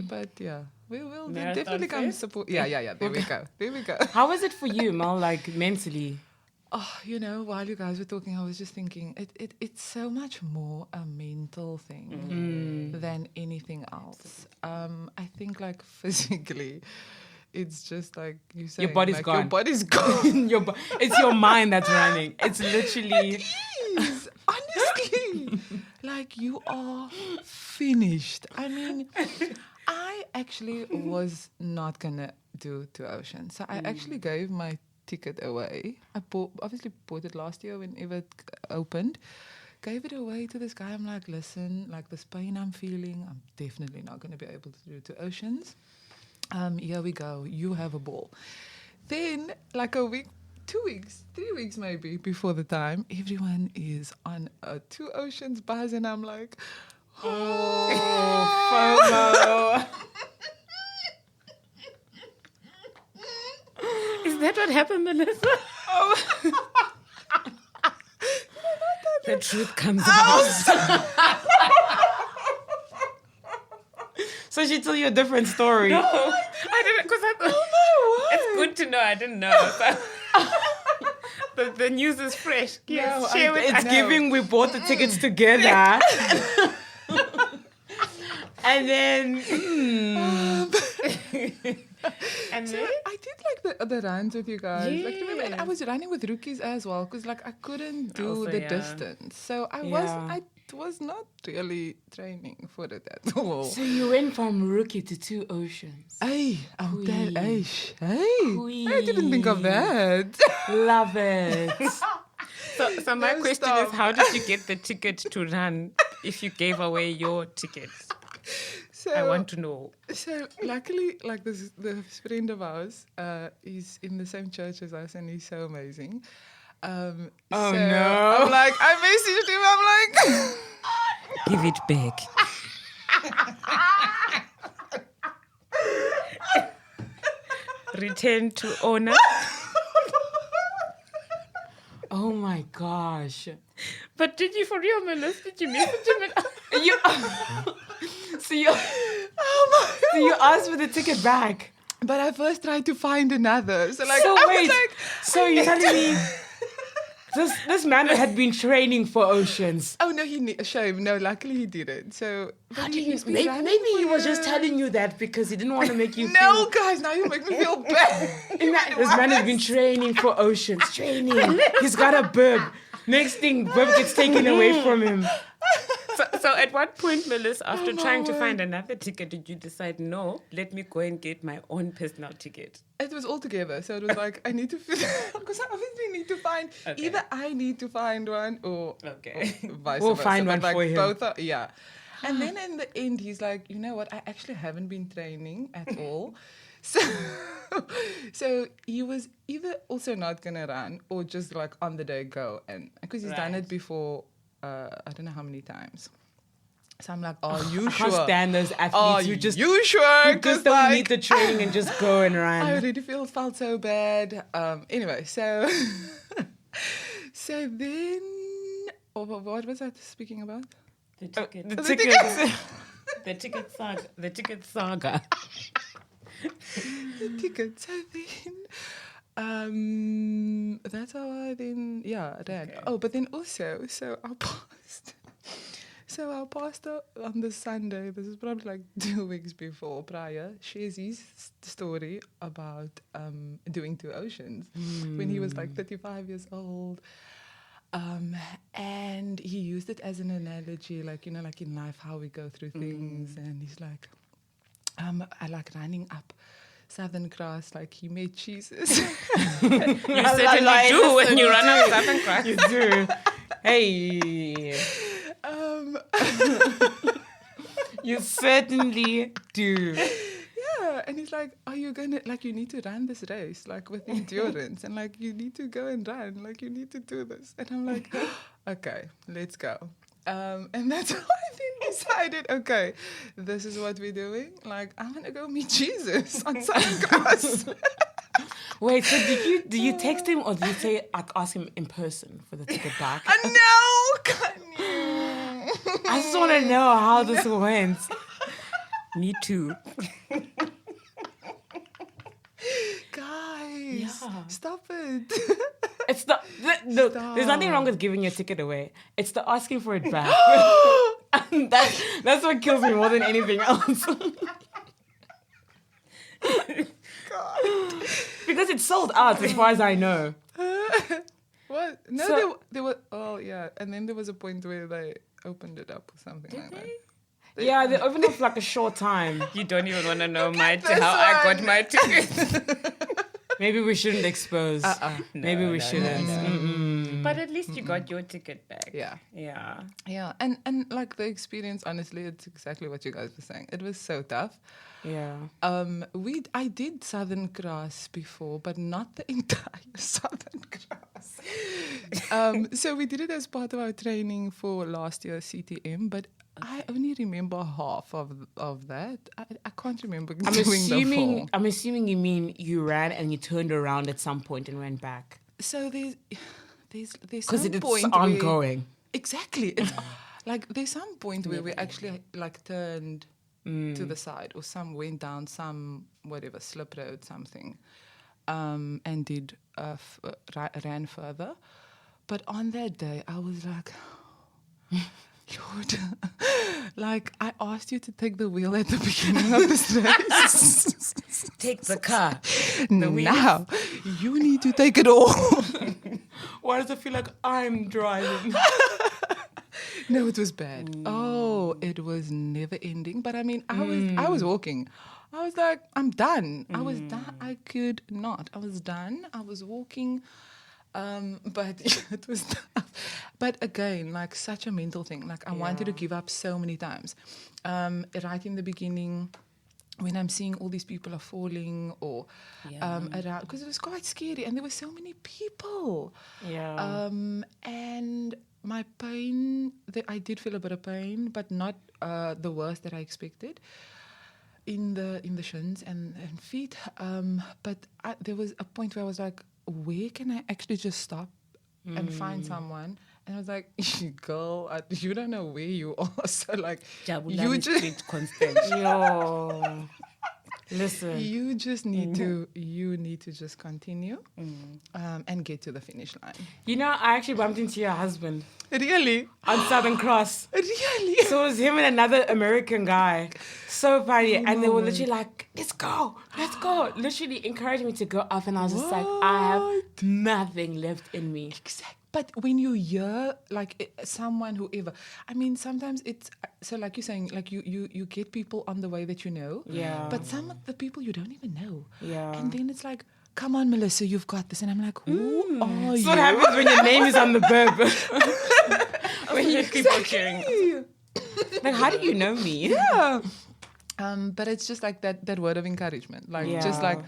But yeah, we will definitely come support. Yeah. There we go. How was it for you, Mel? Like mentally? Oh, while you guys were talking, I was just thinking it's so much more a mental thing than anything else. I think like physically, it's just like you say, your body's gone. Your body's gone. It's your mind that's running. It's literally. It is, honestly. Like you are finished. I mean, I actually was not gonna do Two Oceans, so I actually gave my ticket away. I obviously bought it last year whenever it opened. Gave it away to this guy. I'm like, listen, like this pain I'm feeling, I'm definitely not going to be able to do Two Oceans. Here we go. You have a ball. Then, like a week, 2 weeks, 3 weeks maybe before the time, everyone is on a Two Oceans buzz, and I'm like, FOMO. Is that what happened, Melissa? The truth comes out. So she told you a different story. No, I didn't, because I thought, it's good to know I didn't know. The news is fresh. Yes, No, share with It's us. giving. We bought the tickets together. And then, And So then? I did like the runs with you guys. Like, remember, and I Yes. was running with rookies as well because like I couldn't do Also, the yeah. distance. So I was not really training for it at all. so you went from rookie to 2 oceans. Hey, Queen. I didn't think of that. Love it. So my No, question stop. is, how did you get the ticket to run if you gave away your ticket? So I want to know. So luckily, like this friend of ours is in the same church as us, and he's so amazing. Oh, so no. I'm like, I messaged him. I'm like, Give it back. Return to owner. Oh my gosh. But did you, for real, Melissa, did you message him? You, so you asked for the ticket back. but I first tried to find another. So like, So I wait, was like, so you're telling me this man had been training for oceans? oh no, shame. No, luckily he didn't. So but he's been Maybe running he for was just years. telling you that because he didn't want to make you No, guys, now you make me feel bad. feel. This man has been training for oceans. Training. He's got a bib. Next thing, bib gets taken away from him. So at what point, Melissa, after my trying to word. find another ticket, did you decide, no, let me go and get my own personal ticket? It was all together. So it was like, I need to, because I obviously need to find, Okay. either I need to find one or Okay. vice We'll versa. find But one like for him. Both are, yeah. And then in the end, he's like, you know what? I actually haven't been training at all. So he was either also not going to run or just like on the day go. And because he's done Right. it before, I don't know how many times. So I'm like, are you I sure? can't stand those Are athletes who just you sure? who just don't need the training and just go and I run. already felt so bad. Anyway, so so then, what was I speaking about? The ticket. The The tickets. The ticket saga. The ticket saga. The ticket. So then, that's how I then ran. Okay. Oh, but then also, so our pastor on the Sunday, this is probably like 2 weeks prior, shares his story about doing 2 oceans when he was like 35 years old. And he used it as an analogy, like, you know, like in life, how we go through things. And he's like, I like running up Southern Cross, like he made cheeses. You certainly do when you run up Southern Cross. You do. Hey. You certainly do. Yeah, and he's like, are you gonna, like, you need to run this race, like with endurance, and like you need to go and run, like you need to do this. And I'm like, okay, let's go. And that's how I then decided, okay, this is what we're doing. Like, I'm gonna go meet Jesus on Southern Cross. Wait, so did you text him or did you say like ask him in person for the ticket back? No, Khanya. I just want to know how this went. Me too. Guys, Yeah. stop it. It's there's nothing wrong with giving your ticket away. It's the asking for it back. that's what kills me more than anything else. God. Because it's sold out as far as I know. What? No, So- there was. Oh, yeah. And then there was a point where they opened it up or something like that. Yeah, they opened up for like a short time. You don't even want to know how this I got one. my ticket. Maybe we shouldn't expose. Maybe we shouldn't. Mm-mm. But at least you got your ticket back. Yeah. Yeah. Yeah. And like the experience, honestly, it's exactly what you guys were saying. It was so tough. Yeah. I did Southern Cross before, but not the entire Southern Cross. So we did it as part of our training for last year's CTM, but I only remember half of that. I can't remember doing I'm assuming you mean you ran and you turned around at some point and ran back. So there's Because some it's point ongoing. Exactly. It's like there's some point where we actually like turned to the side, or some went down some whatever slip road, something. and did ran further. But on that day, I was like, Lord, like I asked you to take the wheel at the beginning of this race. Take the car. Now you need to take it all. Why does it feel like I'm driving? No, it was bad. Oh, it was never ending. But I mean, I was walking. I was like, I'm done. I was done. I could not. I was done. I was walking. But it was tough. But again, like such a mental thing. Like I wanted to give up so many times. Right in the beginning, when I'm seeing all these people are falling or around, because it was quite scary and there were so many people. Yeah. And my pain, I did feel a bit of pain, but not the worst that I expected in the shins and feet. But there was a point where I was like, where can I actually just stop and find someone? And I was like, girl, you don't know where you are. So like, you just constant. Yo. Listen. You just need to just continue and get to the finish line. You know, I actually bumped into your husband. Really? On Southern Cross. Really? So it was him and another American guy. So funny. And they were literally like, let's go. Literally encouraging me to go up. And I was just like, I have nothing left in me. Exactly. But when you hear like someone, whoever, I mean, sometimes it's, so like you're saying, like you get people on the way that you know. Yeah. But some of the people you don't even know. Yeah. And then it's like, come on, Melissa, you've got this. And I'm like, who are you? That's what happens when your name is on the burp. When you keep on cheering. Like, how do you know me? Yeah. But it's just like that word of encouragement. Like, just like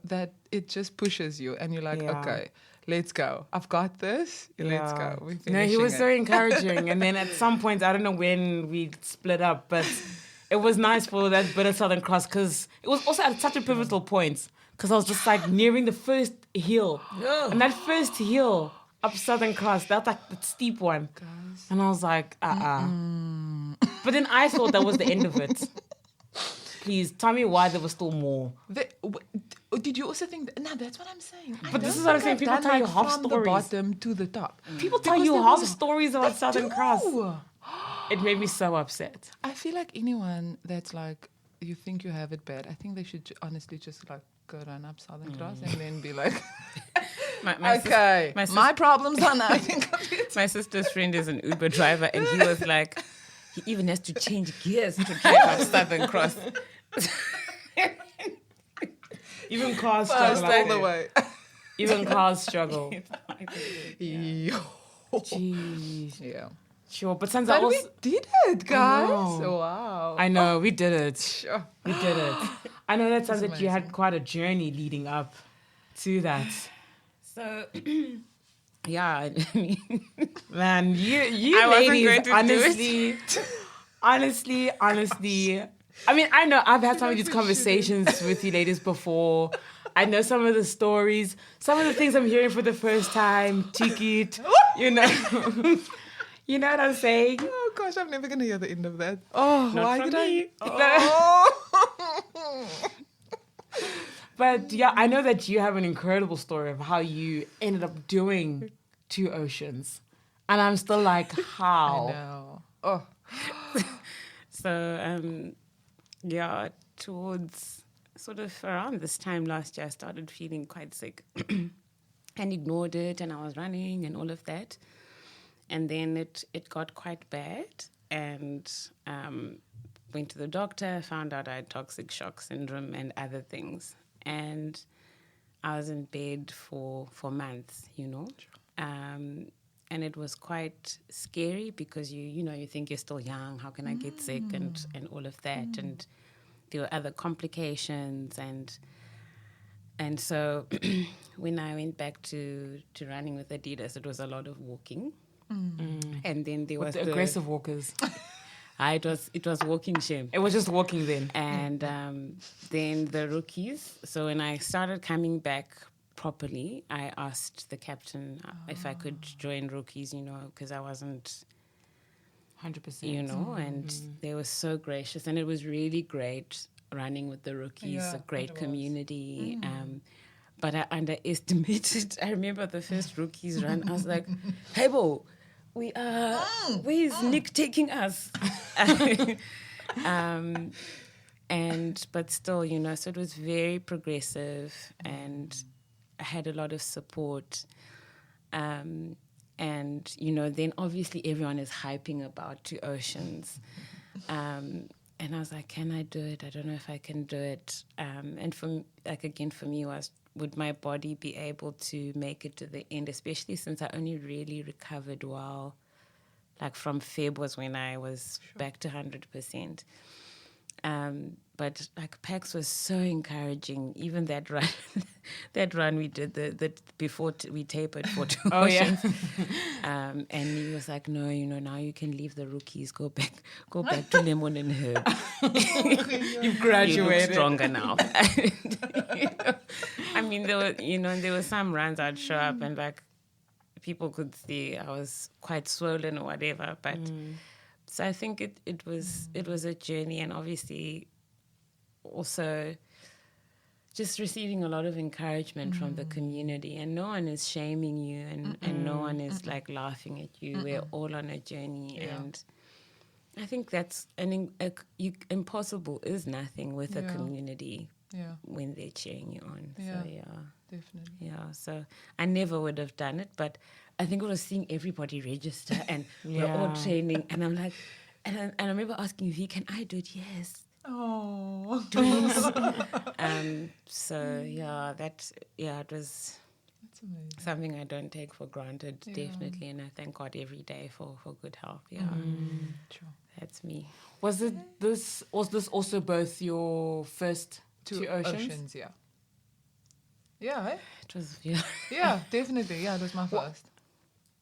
that, it just pushes you. And you're like, okay, let's go. I've got this. Let's go. We're finishing No, he was it. so encouraging. And then at some point, I don't know when we split up, but it was nice for that bit of Southern Cross because it was also at such a pivotal point because I was just like nearing the first hill. And that first hill up Southern Cross, that's like the steep one. Guys. And I was like, But then I thought that was the end of it. Please tell me why there was still more. Did you also think that? No, that's what I'm saying. But this is what I'm saying. People tell you half from stories. the bottom to the top. People tell you half stories about Southern Cross. Do. It made me so upset. I feel like anyone that's like, you think you have it bad, I think they should honestly just like go run up Southern Cross and then be like, my problems are nothing. My sister's friend is an Uber driver and he was like, he even has to change gears to drive up Southern Cross. Even cars struggle. all the way. Even cars struggle. Yo. Jeez. Yeah. Sure, but since But also, we did it, guys. know. Wow. I know, we did it. Sure. We did it. I know that sounds like you had amazing. quite a journey leading up to that. So, yeah, I mean, Man, you I wasn't ladies, going to do honestly, I mean, I know I've had some of these conversations with you ladies before. I know some of the stories, some of the things I'm hearing for the first time, ticket, you know. You know what I'm saying? Oh gosh, I'm never gonna hear the end of that. Oh, why from did me. I? But yeah, I know that you have an incredible story of how you ended up doing 2 oceans. And I'm still like, how? I know. Oh. so, yeah, towards sort of around this time last year, I started feeling quite sick and ignored it. And I was running and all of that. And then it got quite bad and went to the doctor, found out I had toxic shock syndrome and other things. And I was in bed for months, you know. And it was quite scary because you think you're still young, how can I get sick and all of that. And there were other complications and so when I went back to running with Adidas, it was a lot of walking. And then there was the aggressive walkers. It was walking shame. It was just walking then. And then the rookies. So when I started coming back properly, I asked the captain if I could join rookies, because I wasn't 100%. and they were so gracious. And it was really great running with the rookies, Yeah, a great it was. community. but I underestimated. I remember the first rookies run. I was like, "Hey, Bo, where's Nick taking us?" But still, so it was very progressive, and I had a lot of support. And then obviously everyone is hyping about Two Oceans. And I was like, can I do it? I don't know if I can do it. And for me was, would my body be able to make it to the end, especially since I only really recovered well, like from Feb was when I was back to 100%. But like Pax was so encouraging. Even that run we did the before we tapered for Two Oceans. And he was like, no, now you can leave the rookies. Go back to Lemon and Herb. You've graduated. You look stronger now. I mean, there were some runs I'd show up and like people could see I was quite swollen or whatever, but. So I think it was a journey, and obviously also just receiving a lot of encouragement from the community, and no one is shaming you, and no one is like laughing at you. We're all on a journey, and I think that's impossible is nothing with a community when they're cheering you on. Yeah, so definitely. Yeah, so I never would have done it, but I think I was seeing everybody register and we're all training, and I'm like, and I remember asking V, can I do it? Yes. Oh. Please. So it was That's amazing. something I don't take for granted, definitely, and I thank God every day for good health. Yeah, Sure. that's me. Was this also both your first Two Oceans? Yeah. Yeah, eh? It was Yeah, definitely. Yeah, it was my first.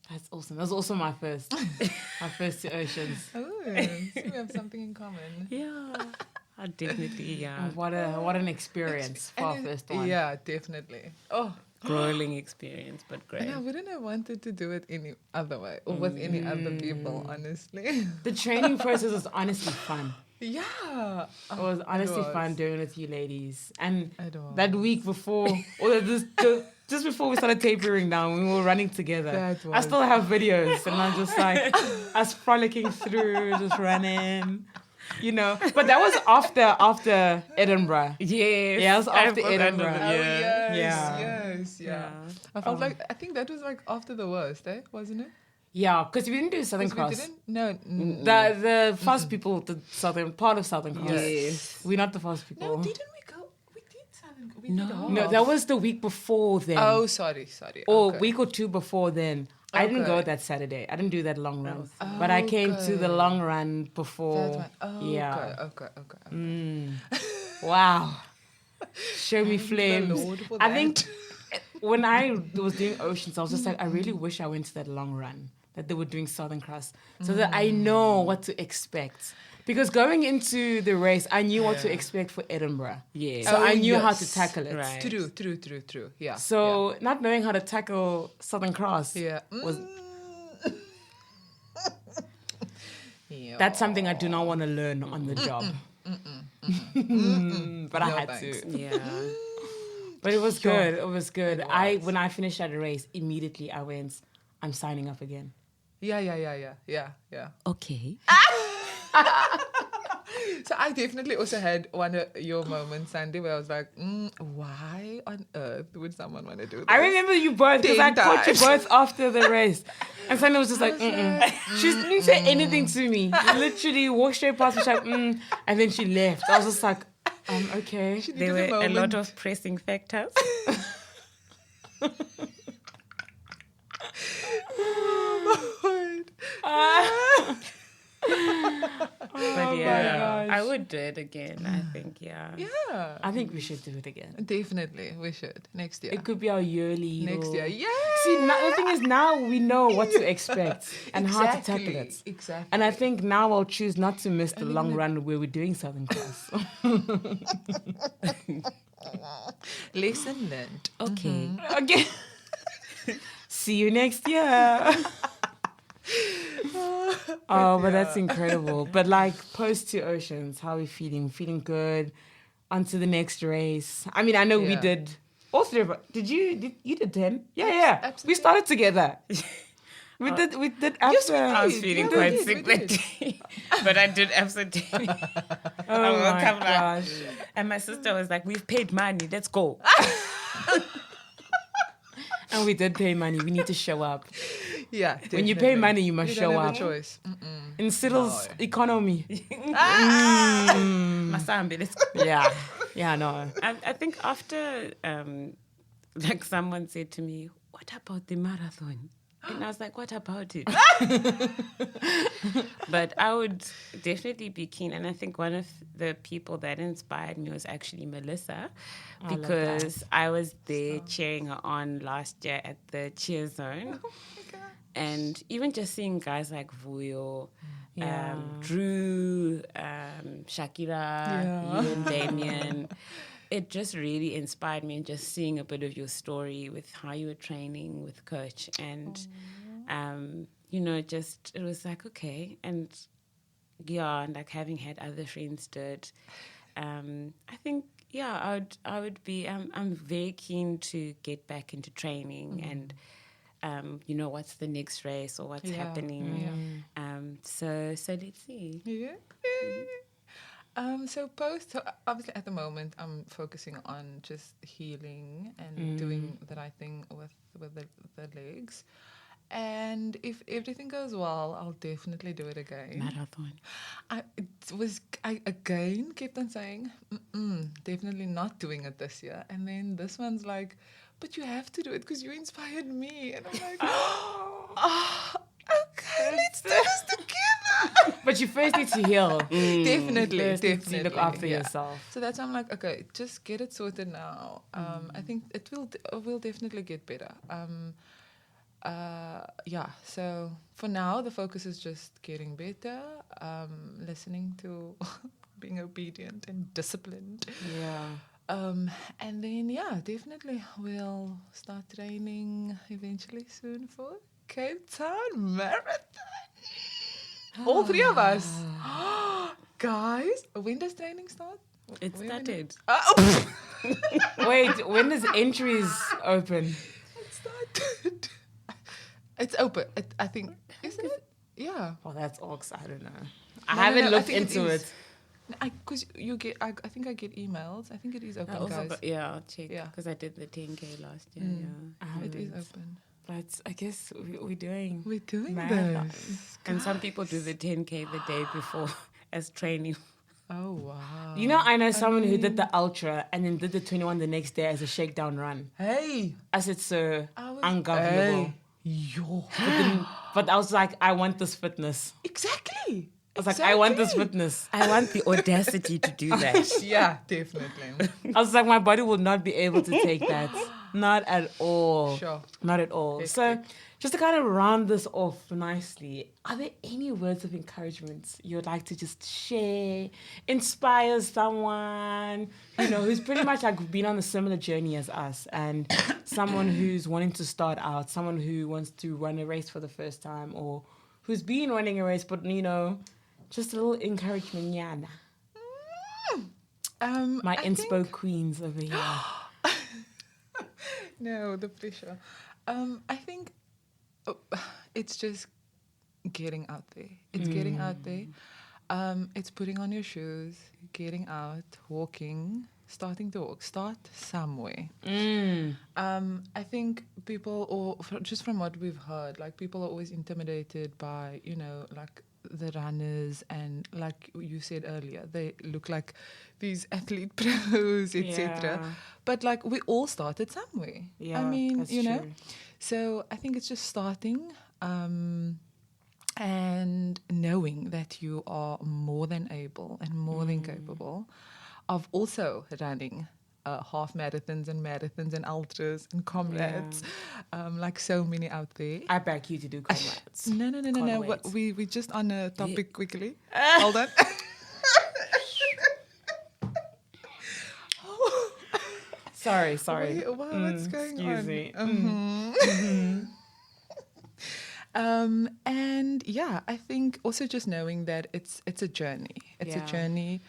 That's awesome. That was also my first. My first Two Oceans. Oh, so we have something in common. Yeah, I definitely And what an experience for our first one. Yeah, definitely. Oh, grueling experience, but great. and I wouldn't have wanted to do it any other way or with any other people, honestly. The training process was honestly fun. Yeah. It was honestly fun doing it with you ladies. And It was. that week before, or just before we started tapering down, we were running together. That I was- still have videos, and I'm just like, us frolicking through, just running, But that was after Edinburgh. Yes. Yeah, it was after Edinburgh. Oh, Yeah. yes. I felt I think that was like after the worst, wasn't it? Yeah, because we didn't do Southern 'Cause we Cross. didn't? No. The fast people, the part of Southern Cross. Yes. We're not the fast people. No, didn't we go? We did Southern. We No. did half. No, that was the week before then. Oh, sorry. Or Okay. week or two before then. I didn't go Okay. that Saturday. I didn't do that long run. Oh, But I came to the okay. long run before. That one. Oh, yeah. Okay. Wow. Show me Thank the flames. Lord for I that. think when I was doing Oceans, I was just like, I really wish I went to that long run that they were doing Southern Cross so that I know what to expect. Because going into the race, I knew what to expect for Edinburgh. Yeah. So I knew how to yes. tackle it. Right. True. Yeah. So not knowing how to tackle Southern Cross yeah. was Yeah. that's something I do not want to learn on the job. But I No had thanks. to. Yeah. But it was good. It was good. It was. When I finished that race, immediately I went, I'm signing up again. Yeah. Okay. So I definitely also had one of your moments, Sandy, where I was like, why on earth would someone want to do this? I remember you both because I 10 caught you times. both after the race. And Sandy was just like, She didn't say anything to me. Literally walked straight past me, she's like, and then she left. I was just like, okay. She There needed were a lot moment. of pressing factors. But yeah, I would do it again. I think, yeah. Yeah. I think we should do it again. Definitely, we should. Next year. It could be our yearly. Next little- year. Yeah. See, the thing is now we know what to expect and how to tackle it. Exactly. And I think now I'll choose not to miss the long run where we're doing Southern Cross. Lesson learned. Okay. Okay. See you next year. Oh, but that's incredible. But like post Two Oceans, how are we feeling? Feeling good. On to the next race. I mean, I know we Yeah. did All three of us. You did 10? Yeah. Absolutely. We started together. We did after. I was feeling quite we sick did. that day, but I did absolutely. Oh my come gosh. And my sister was like, "We've paid money. Let's go." And we did pay money. We need to show up. Yeah. When you pay definitely. money, you must You show don't have up. a choice. In Cyril's economy. Masambi, let's go. Yeah, no. I think after, like someone said to me, "What about the marathon?" And I was like, "What about it?" But I would definitely be keen. And I think one of the people that inspired me was actually Melissa, because I was there cheering her on last year at the cheer zone. Oh my God. And even just seeing guys like Vuyo, Yeah. Drew, Shakira, you and Damien, it just really inspired me. And just seeing a bit of your story with how you were training with coach, and it was like, okay. And and like having had other friends do it, I think I would be. I'm very keen to get back into training and. What's the next race or what's happening. So let's see. Yeah. So obviously at the moment I'm focusing on just healing and doing the right thing with the legs. And if everything goes well, I'll definitely do it again. Marathon. I again kept on saying, definitely not doing it this year. And then this one's like, but you have to do it because you inspired me. And I'm like, okay, let's do this together. But you first need to heal. Definitely. First need to look after yourself. So that's why I'm like, okay, just get it sorted now. I think it will definitely get better. So for now the focus is just getting better, listening to being obedient and disciplined. Yeah. And then definitely we'll start training eventually soon for Cape Town Marathon. All three of us. Guys, when does training start? It started. Wait, when does entries open? It started. It's open. I think, isn't it? Yeah. Oh, that's ox. I don't know. I haven't looked into it. Because you get, I think I get emails. I think it is open, guys. I'll check. Yeah. Because I did the 10K last year. Yeah. It is open. But I guess we're doing marathons. this. And some people do the 10K the day before as training. Oh, wow. I know someone who did the ultra and then did the 21 the next day as a shakedown run. Hey. I said, so Hey. ungovernable. But I was like, I want this fitness. Exactly. I was like, I want this fitness. I want the audacity to do that. Yeah, definitely. I was like, my body will not be able to take that. Not at all. Sure. Not at all. So just to kind of round this off nicely, are there any words of encouragement you'd like to just share, inspire someone, who's pretty much like been on a similar journey as us, and someone who's wanting to start out, someone who wants to run a race for the first time, or who's been running a race, but, just a little encouragement, Yana. My inspo queens over here. No, the pressure. I think it's just getting out there. It's getting out there. It's putting on your shoes, getting out, walking, starting to walk. Start somewhere. I think people, just from what we've heard, like people are always intimidated by, like the runners, and like you said earlier, they look like these athlete pros, etc. Yeah. But like we all started somewhere. Yeah, I mean, that's know. true. So I think it's just starting and knowing that you are more than able and more than capable of also running half marathons and ultras and comrades, like so many out there. I back you to do comrades. No. wait. We just on a topic quickly. Hold on. Sorry. Wait, what's going on? Excuse me. And I think also just knowing that it's a journey. It's a journey.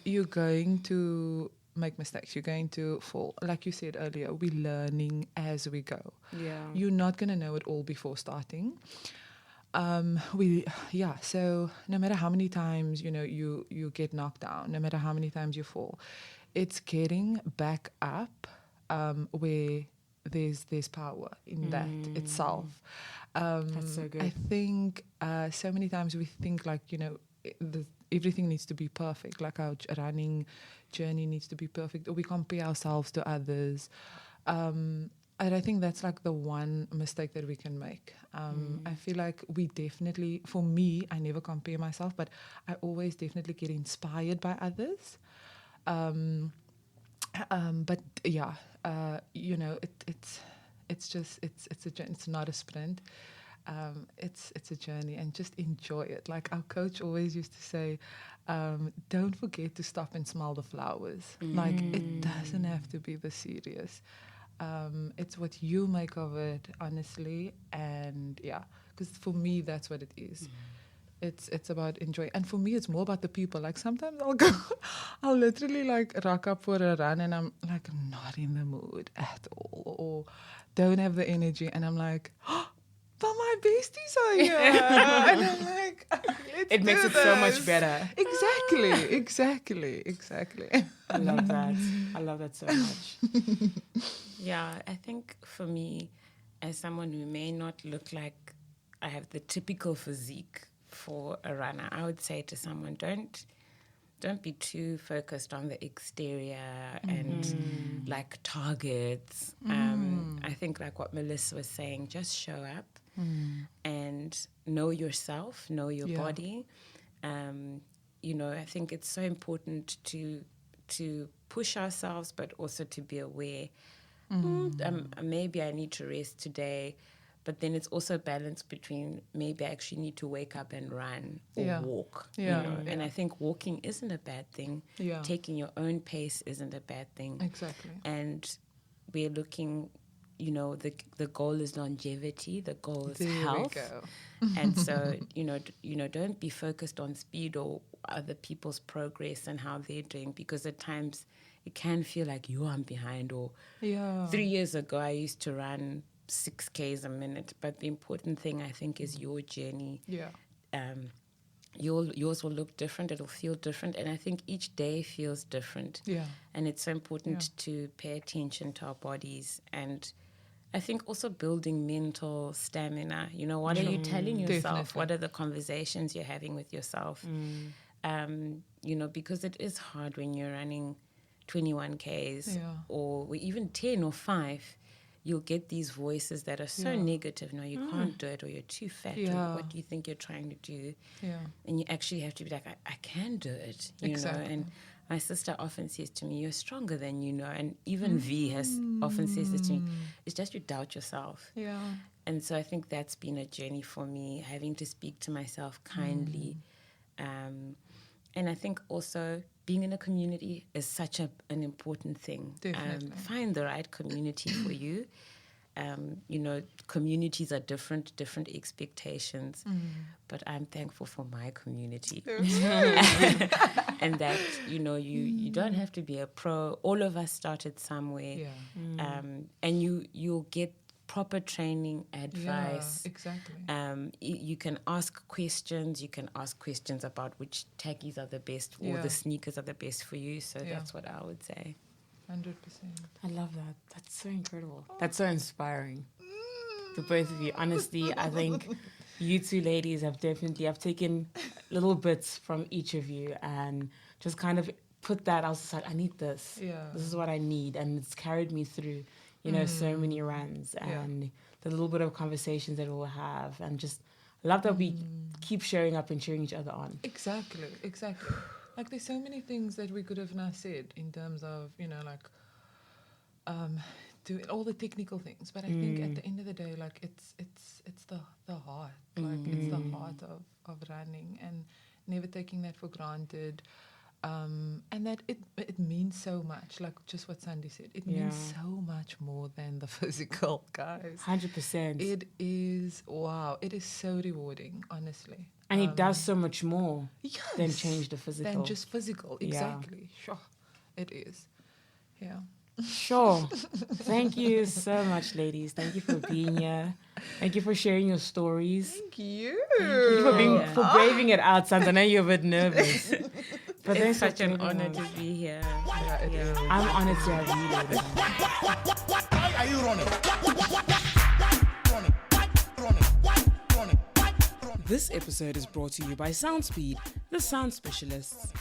You're going to make mistakes. You're going to fall. Like you said earlier, we're learning as we go. Yeah. You're not going to know it all before starting. So no matter how many times, you get knocked down, no matter how many times you fall, it's getting back up where there's power in that itself. That's so good. I think so many times we think like, everything needs to be perfect, like our running journey needs to be perfect, or we compare ourselves to others. And I think that's like the one mistake that we can make. I feel like we definitely, for me, I never compare myself, but I always definitely get inspired by others. But yeah, it's not a sprint. It's a journey, and just enjoy it. Like our coach always used to say, don't forget to stop and smell the flowers. Like it doesn't have to be this serious. It's what you make of it, honestly. And yeah, because for me, that's what it is. It's about enjoying. And for me, it's more about the people. Like sometimes I'll literally like rock up for a run and I'm like not in the mood at all, or don't have the energy. And I'm like, oh, but my besties are here. And I'm like, it makes it so much better. Exactly. I love that so much. Yeah, I think for me, as someone who may not look like I have the typical physique for a runner, I would say to someone, don't be too focused on the exterior and like targets. I think like what Melissa was saying, just show up and know yourself, know your body. I think it's so important to push ourselves, but also to be aware. Maybe I need to rest today, but then it's also a balance between maybe I actually need to wake up and run or walk. And I think walking isn't a bad thing. Taking your own pace isn't a bad thing. Exactly. And we're looking, the goal is longevity, the goal is health. There we go. And so, don't be focused on speed or other people's progress and how they're doing, because at times it can feel like I'm behind, or 3 years ago I used to run 6Ks a minute. But the important thing, I think, is your journey. Yours will look different, it'll feel different, and I think each day feels different. And it's so important to pay attention to our bodies, and I think also building mental stamina. What are you telling yourself? Definitely. What are the conversations you're having with yourself? Because it is hard when you're running 21 Ks or even 10 or 5. You'll get these voices that are so negative. No, you can't do it, or you're too fat, or what do you think you're trying to do? And you actually have to be like, I can do it, you know. And my sister often says to me, you're stronger than you know. And even V has often says this to me, it's just you doubt yourself. And so I think that's been a journey for me, having to speak to myself kindly. And I think also being in a community is such an important thing. Find the right community for you. Communities are different expectations, but I'm thankful for my community. And that, you don't have to be a pro. All of us started somewhere. And you'll get proper training, advice. You can ask questions. You can ask questions about which taggies are the best, or the sneakers are the best for you. So that's what I would say. 100%. I love that. That's so incredible. That's so inspiring. The both of you. Honestly, I think you two ladies have taken little bits from each of you and just kind of put that. I was just like, I need this. This is what I need. And it's carried me through, so many runs and the little bit of conversations that we'll have. And just love that we keep showing up and cheering each other on. Exactly. Like there's so many things that we could have now said in terms of, doing all the technical things. But I think at the end of the day, like it's the heart. Like it's the heart of running, and never taking that for granted. And that it means so much, like just what Sandy said. It means so much more than the physical, guys. 100%. It is, wow, it is so rewarding, honestly. And it does so much more than change the physical. Than just physical, exactly. Sure, it is. Yeah. Sure. Thank you so much, ladies. Thank you for being here. Thank you for sharing your stories. Thank you. Thank you for braving it out, Sandra. I know you're a bit nervous. But It's thanks such an for honor braving to be here. Yeah, it is. I'm honored to have you, ladies. Are you running? This episode is brought to you by SoundSpeed, the sound specialists.